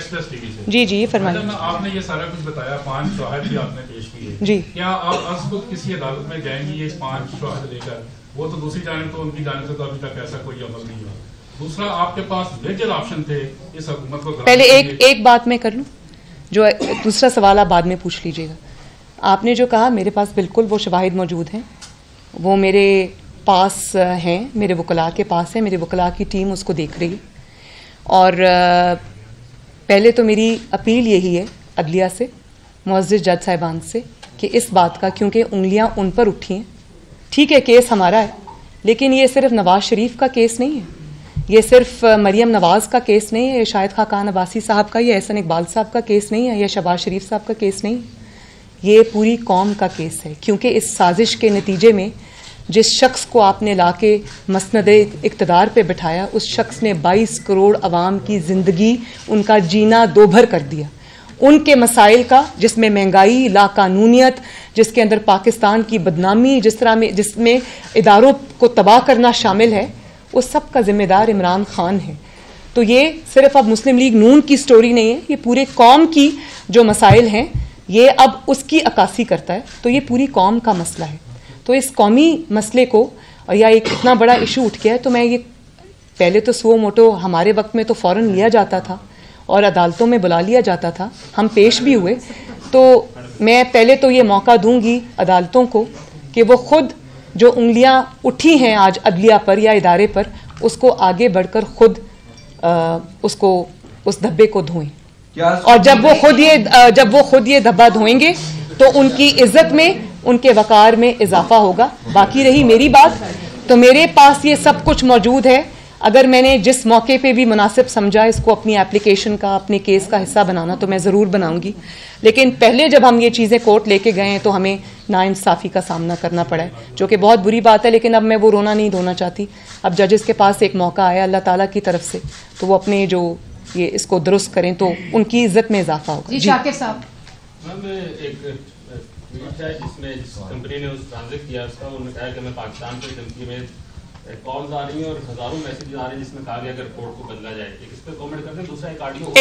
जी जी फरमाइए। आपने ये सारा कुछ बताया, 5 शवाहिद भी आपने पेश किए जी। क्या आप अज़ किसी अदालत में जाएंगी ये 5 शवाहिद लेकर? वो तो दूसरी जानिब तो उनकी जानिब से तो अभी तक ऐसा कोई अमल नहीं हुआ। दूसरा, आपके पास मेजर ऑप्शन थे इस हुकूमत को। पहले एक बात मैं कर लूँ, जो दूसरा सवाल आप बाद में पूछ लीजिएगा। आपने जो कहा मेरे पास बिल्कुल वो शवाहिद मौजूद हैं, वो मेरे पास हैं, मेरे वकला के पास है, मेरे वकला की टीम उसको देख रही है। और पहले तो मेरी अपील यही है अदलिया से, मुअज़्ज़िज़ जज साहिबान से, कि इस बात का, क्योंकि उंगलियां उन पर उठी हैं, ठीक है केस हमारा है, लेकिन ये सिर्फ नवाज़ शरीफ का केस नहीं है, ये सिर्फ मरियम नवाज़ का केस नहीं है, ये शाहिद खाकान अब्बासी साहब का, ये एहसन इकबाल साहब का केस नहीं है, या शहबाज शरीफ साहब का केस नहीं है, ये पूरी कौम का केस है। क्योंकि इस साजिश के नतीजे में जिस शख्स को आपने लाके मसनद इक़्तिदार पे बिठाया, उस शख्स ने 22 करोड़ अवाम की ज़िंदगी, उनका जीना दोभर कर दिया। उनके मसाइल का, जिसमें महंगाई, लाकानूनियत, जिसके अंदर पाकिस्तान की बदनामी, जिसमें इदारों को तबाह करना शामिल है, उस सब का ज़िम्मेदार इमरान खान है। तो ये सिर्फ अब मुस्लिम लीग नून की स्टोरी नहीं है, ये पूरे कौम की जो मसाइल हैं ये अब उसकी अक्कासी करता है। तो ये पूरी कौम का मसला है। तो इस कौमी मसले को, और या एक इतना बड़ा इशू उठ गया है, तो मैं ये पहले तो सुओ मोटो हमारे वक्त में तो फ़ौरन लिया जाता था और अदालतों में बुला लिया जाता था, हम पेश भी हुए। तो मैं पहले तो ये मौका दूंगी अदालतों को कि वो खुद जो उंगलियां उठी हैं आज अदलिया पर या इदारे पर, उसको आगे बढ़कर खुद उसको उस धब्बे को धोएं। और जब वो खुद ये धब्बा धोएंगे तो उनकी इज्जत में, उनके वकार में इजाफा होगा। बाकी रही मेरी बात, तो मेरे पास ये सब कुछ मौजूद है। अगर मैंने जिस मौके पे भी मुनासिब समझा इसको अपनी एप्लीकेशन का, अपने केस का हिस्सा बनाना, तो मैं ज़रूर बनाऊंगी। लेकिन पहले जब हम ये चीज़ें कोर्ट लेके गए हैं तो हमें नाइंसाफ़ी का सामना करना पड़ा है, जो कि बहुत बुरी बात है। लेकिन अब मैं वो रोना नहीं धोना चाहती। अब जजेस के पास एक मौका आया अल्लाह ताला की तरफ से, तो वो अपने जो ये इसको दुरुस्त करें तो उनकी इज्जत में इजाफा होगा। जी शाकिर साहब। जिसमें जिस कंपनी ने उस ट्रांजेक्ट किया उसका, उन्होंने कहा कि मैं पाकिस्तान की धमकी में कॉल्स आ रही हैं और हजारों मैसेज आ रहे हैं जिसमें कहा गया अगर कोर्ट को बदला जाए, इस पर कमेंट करते हैं। दूसरा एक ऑडियो,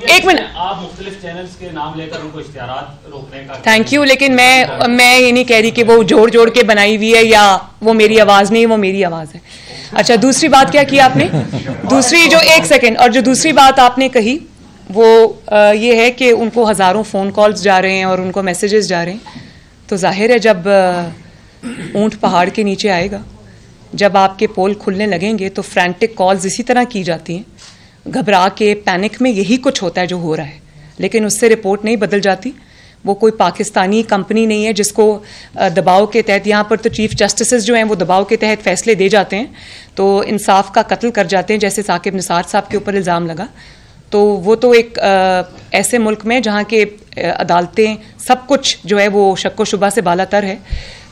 एक मिनट आप मुख्तलिफ चैनल्स के नाम लेकर उनको इश्तिहारात रोकने का। थैंक यू, लेकिन मैं ये नहीं कह रही कि वो जोड़ जोड़ के बनाई हुई है या वो मेरी आवाज़ नहीं, वो मेरी आवाज़ है। अच्छा, दूसरी बात क्या की आपने? दूसरी जो एक सेकेंड, और जो दूसरी बात आपने कही वो ये है कि उनको हज़ारों फ़ोन कॉल्स जा रहे हैं और उनको मैसेजेस जा रहे हैं। तो जाहिर है जब ऊंट पहाड़ के नीचे आएगा, जब आपके पोल खुलने लगेंगे तो फ्रैंटिक कॉल्स इसी तरह की जाती हैं, घबरा के पैनिक में यही कुछ होता है जो हो रहा है, लेकिन उससे रिपोर्ट नहीं बदल जाती। वो कोई पाकिस्तानी कंपनी नहीं है जिसको दबाव के तहत, यहाँ पर तो चीफ जस्टिस जो हैं वो दबाव के तहत फैसले दे जाते हैं तो इंसाफ का कत्ल कर जाते हैं, जैसे साकिब निसार साहब के ऊपर इल्ज़ाम लगा। तो वो तो एक ऐसे मुल्क में जहाँ के अदालतें सब कुछ जो है वो शक व शुबा से बालातर है।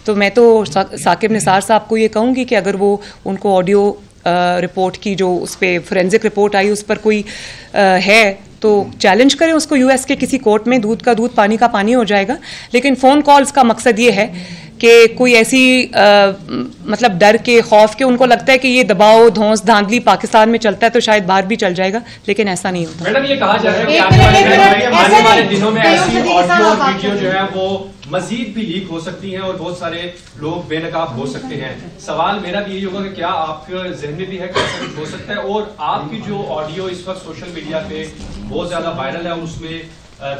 तो मैं तो साकिब निसार साहब को ये कहूँगी कि अगर वो उनको ऑडियो रिपोर्ट की जो उस पर फोरेंसिक रिपोर्ट आई उस पर कोई है तो चैलेंज करें उसको यूएस के किसी कोर्ट में। दूध का दूध पानी का पानी हो जाएगा। लेकिन फ़ोन कॉल्स का मकसद ये है कि कोई ऐसी मतलब डर के खौफ के उनको लगता है कि ये दबाव धौंस धांधली पाकिस्तान में चलता है तो शायद बाहर भी चल जाएगा, लेकिन ऐसा नहीं होता। मैडम, ये कहा जा रहा है कि आने वाले दिनों में ऐसी ऑडियो और वीडियो जो है वो मजीद भी लीक हो सकती हैं और बहुत सारे लोग बेनकाब हो सकते हैं। सवाल मेरा भी यही होगा कि क्या आपके जहन में भी है कि ऐसा कुछ हो सकता है? और आपकी जो ऑडियो इस वक्त सोशल मीडिया पे बहुत ज्यादा वायरल है और उसमें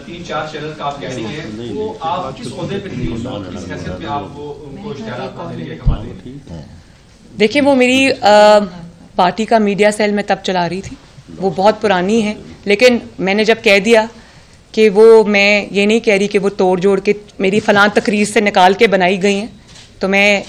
3-4 चैनल का आप कह रही हैं, तो आप किस ओहदे पे थी उस वक्त, किस हैसियत में आपको उनको इश्तिहारात देने के कमा रहे? देखिए, वो मेरी पार्टी का मीडिया सेल में तब चला रही थी, वो बहुत पुरानी है। लेकिन मैंने जब कह दिया कि वो, मैं ये नहीं कह रही कि वो तोड़ जोड़ के मेरी फ़लाँ तकरीर से निकाल के बनाई गई हैं, तो मैं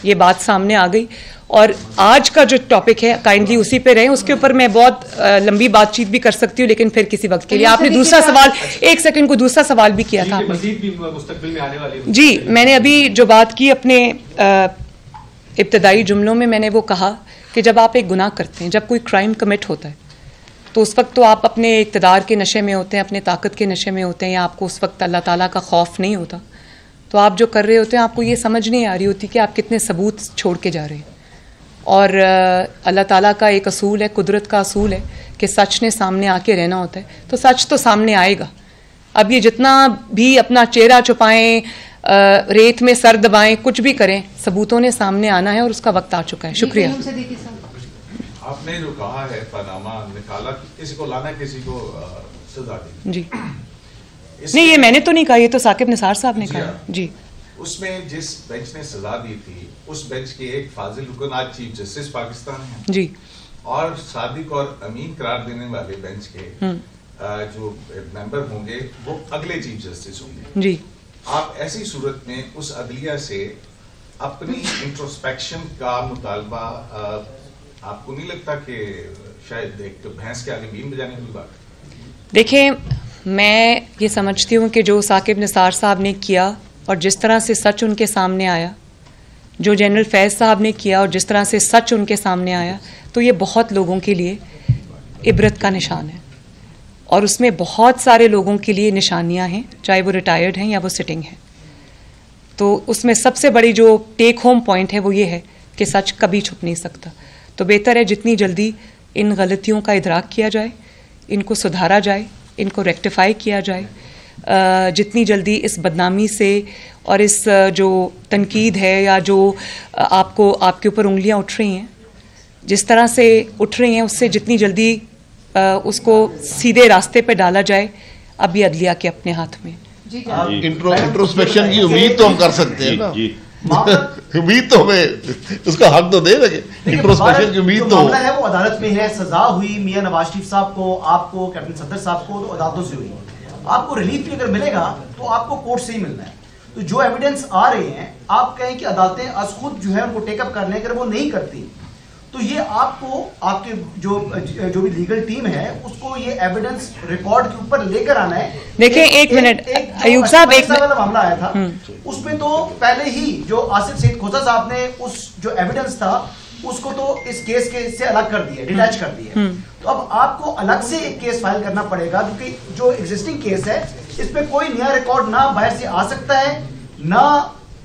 ये बात सामने आ गई। और आज का जो टॉपिक है काइंडली उसी पे रहें, उसके ऊपर मैं बहुत लंबी बातचीत भी कर सकती हूँ, लेकिन फिर किसी वक्त के लिए। आपने दूसरा सवाल, एक सेकंड को दूसरा सवाल भी किया था आपने। मुस्तकबिल में आने वाली जी, मैंने अभी जो बात की अपने इब्तदाई जुमलों में, मैंने वो कहा कि जब आप एक गुनाह करते हैं, जब कोई क्राइम कमिट होता है तो उस वक्त तो आप अपने इक़्तिदार के नशे में होते हैं, अपने ताकत के नशे में होते हैं, या आपको उस वक्त अल्लाह ताला का खौफ नहीं होता। तो आप जो कर रहे होते हैं आपको ये समझ नहीं आ रही होती कि आप कितने सबूत छोड़ के जा रहे हैं। और अल्लाह ताला का एक असूल है, कुदरत का असूल है कि सच ने सामने आके रहना होता है, तो सच तो सामने आएगा। अब ये जितना भी अपना चेहरा छुपाएं, रेत में सर दबाएं, कुछ भी करें, सबूतों ने सामने आना है और उसका वक्त आ चुका है। शुक्रिया। आपने जो कहा है पनामा निकाला, किसी को लाना, किसी को सजा दी जी, नहीं ये मैंने तो नहीं कहा, ये तो साकिब निसार साहब ने कहा जी। उसमें जिस बेंच ने सजा दी थी उस बेंच के एक फाजिल रुकन आज चीफ जस्टिस पाकिस्तान है जी, और सादिक और अमीन करार देने वाले बेंच के जो मेंबर होंगे वो अगले चीफ जस्टिस होंगे जी। आप ऐसी सूरत में उस अदलिया से अपनी इंट्रोस्पेक्शन का मुतालबा, आपको नहीं लगता कि शायद एक भैंस के आगे बीन बजाने की बात? देखिए, मैं ये समझती हूँ कि जो साकिब निसार साहब ने किया और जिस तरह से सच उनके सामने आया, जो जनरल फैज़ साहब ने किया और जिस तरह से सच उनके सामने आया, तो ये बहुत लोगों के लिए इबरत का निशान है। और उसमें बहुत सारे लोगों के लिए निशानियाँ हैं, चाहे वो रिटायर्ड हैं या वो सिटिंग हैं। तो उसमें सबसे बड़ी जो टेक होम पॉइंट है वो ये है कि सच कभी छुप नहीं सकता। तो बेहतर है जितनी जल्दी इन गलतियों का इदराक किया जाए, इनको सुधारा जाए, इनको रेक्टिफाई किया जाए, जितनी जल्दी इस बदनामी से और इस जो तनकीद है या जो आपको आपके ऊपर उंगलियां उठ रही हैं, जिस तरह से उठ रही हैं, उससे जितनी जल्दी उसको सीधे रास्ते पे डाला जाए। अभी अदलिया के अपने हाथ में। इंट्रोस्पेक्शन की उम्मीद तो हम कर सकते हैं ना, उम्मीद तो हमें उसका हक तो दे लगे। इंट्रोस्पेक्शन की उम्मीद तो मामला है वो अदालत में है, सजा हुई मियां नवाज शरीफ साहब को, आपको, कैप्टन सदर साहब को, तो अदालतों से हुई। आपको रिलीफ भी अगर मिलेगा तो आपको कोर्ट से ही मिलना है। तो जो एविडेंस आ रहे हैं, आप कहें कि अदालतें अज खुद जो है उनको टेकअप कर लें, अगर वो नहीं करती तो ये आपको, आपके जो भी लीगल टीम है उसको ये एविडेंस रिकॉर्ड के ऊपर लेकर आना है। देखिए, एक मिनट अयूब साहब, एक वाला मामला आया था उसमें तो पहले ही जो आसिफ सईद खोसा साहब ने उस जो एविडेंस था उसको तो इस केस के से अलग कर दिया, डिटैच कर दिया। तो अब आपको अलग से एक केस फाइल करना पड़ेगा, क्योंकि जो एग्जिस्टिंग केस है इसमें कोई नया रिकॉर्ड ना बाहर से आ सकता है, ना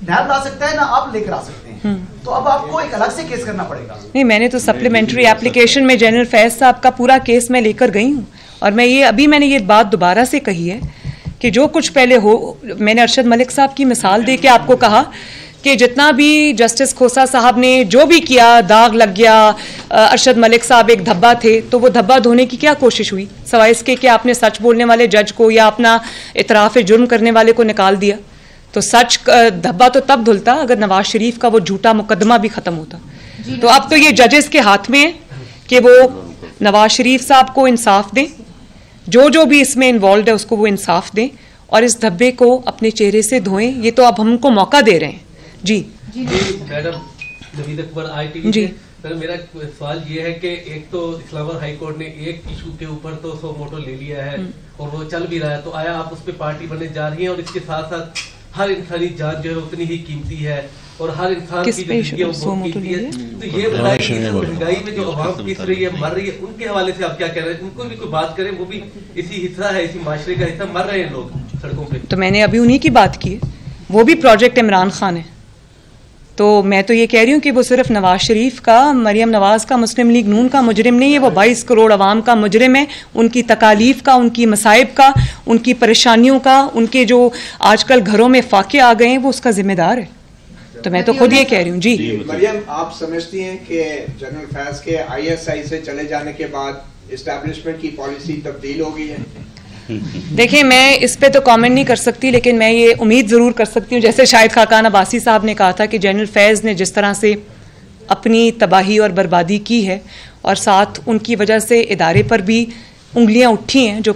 नैब ला सकता है, ना आप लेकर आ सकते हैं। तो अब आपको एक अलग से केस करना पड़ेगा। नहीं, मैंने तो सप्लीमेंट्री एप्लीकेशन में जनरल फैज साहब का पूरा केस मैं लेकर गई हूँ, और मैंने ये बात दोबारा से कही है कि जो कुछ पहले हो, मैंने अरशद मलिक साहब की मिसाल दे के आपको कहा कि जितना भी जस्टिस खोसा साहब ने जो भी किया, दाग लग गया, अरशद मलिक साहब एक धब्बा थे, तो वो धब्बा धोने की क्या कोशिश हुई, सवाए इसके कि आपने सच बोलने वाले जज को या अपना इतराफ़ जुर्म करने वाले को निकाल दिया। तो सच धब्बा तो तब धुलता अगर नवाज शरीफ का वो झूठा मुकदमा भी ख़त्म होता। तो अब तो ये जजेस के हाथ में है कि वो नवाज शरीफ साहब को इंसाफ दें, जो भी इसमें इन्वॉल्व है उसको वो इंसाफ दें, और इस धब्बे को अपने चेहरे से धोएं। ये तो अब हमको मौका दे रहे हैं। जी मैडम, नवीद अकबर ITV जी। सर, मेरा सवाल ये है कि एक तो इस्लामाबाद हाई कोर्ट ने एक इशू के ऊपर तो सो मोटो ले लिया है और वो चल भी रहा है, तो आया आप उस पर पार्टी बनने जा रही हैं, और इसके साथ साथ हर इंसानी जान जो है उतनी ही कीमती है और हर इंसान की जिंदगी वो बहुत कीमती है। तो ये बताइए, महंगाई में जो आवाम पिस रही है, मर रही है, उनके हवाले से आप क्या कह रहे हैं? उनको भी कोई बात करें, वो भी इसी हिस्सा है, इसी माशरे का हिस्सा, मर रहे हैं लोग सड़कों पे। तो मैंने अभी उन्हीं की बात की है, वो भी प्रोजेक्ट इमरान खान है। तो मैं तो ये कह रही हूँ कि वो सिर्फ नवाज शरीफ का, मरियम नवाज का, मुस्लिम लीग नून का मुजरिम नहीं है, वो 22 करोड़ अवाम का मुजरिम है। उनकी तकालीफ का, उनकी मसाइब का, उनकी परेशानियों का, उनके जो आजकल घरों में फाके आ गए हैं, वो उसका जिम्मेदार है। तो मैं तो खुद ये कह रही हूँ। जी मरियम, आप समझती हैं कि जनरल फैज के ISI से चले जाने के बाद एस्टैब्लिशमेंट की पॉलिसी तब्दील हो गई है? देखिए, मैं इस पे तो कमेंट नहीं कर सकती, लेकिन मैं ये उम्मीद ज़रूर कर सकती हूँ, जैसे शाहिद खाकान अब्बासी साहब ने कहा था कि जनरल फैज़ ने जिस तरह से अपनी तबाही और बर्बादी की है, और साथ उनकी वजह से इदारे पर भी उंगलियां उठी हैं, जो कि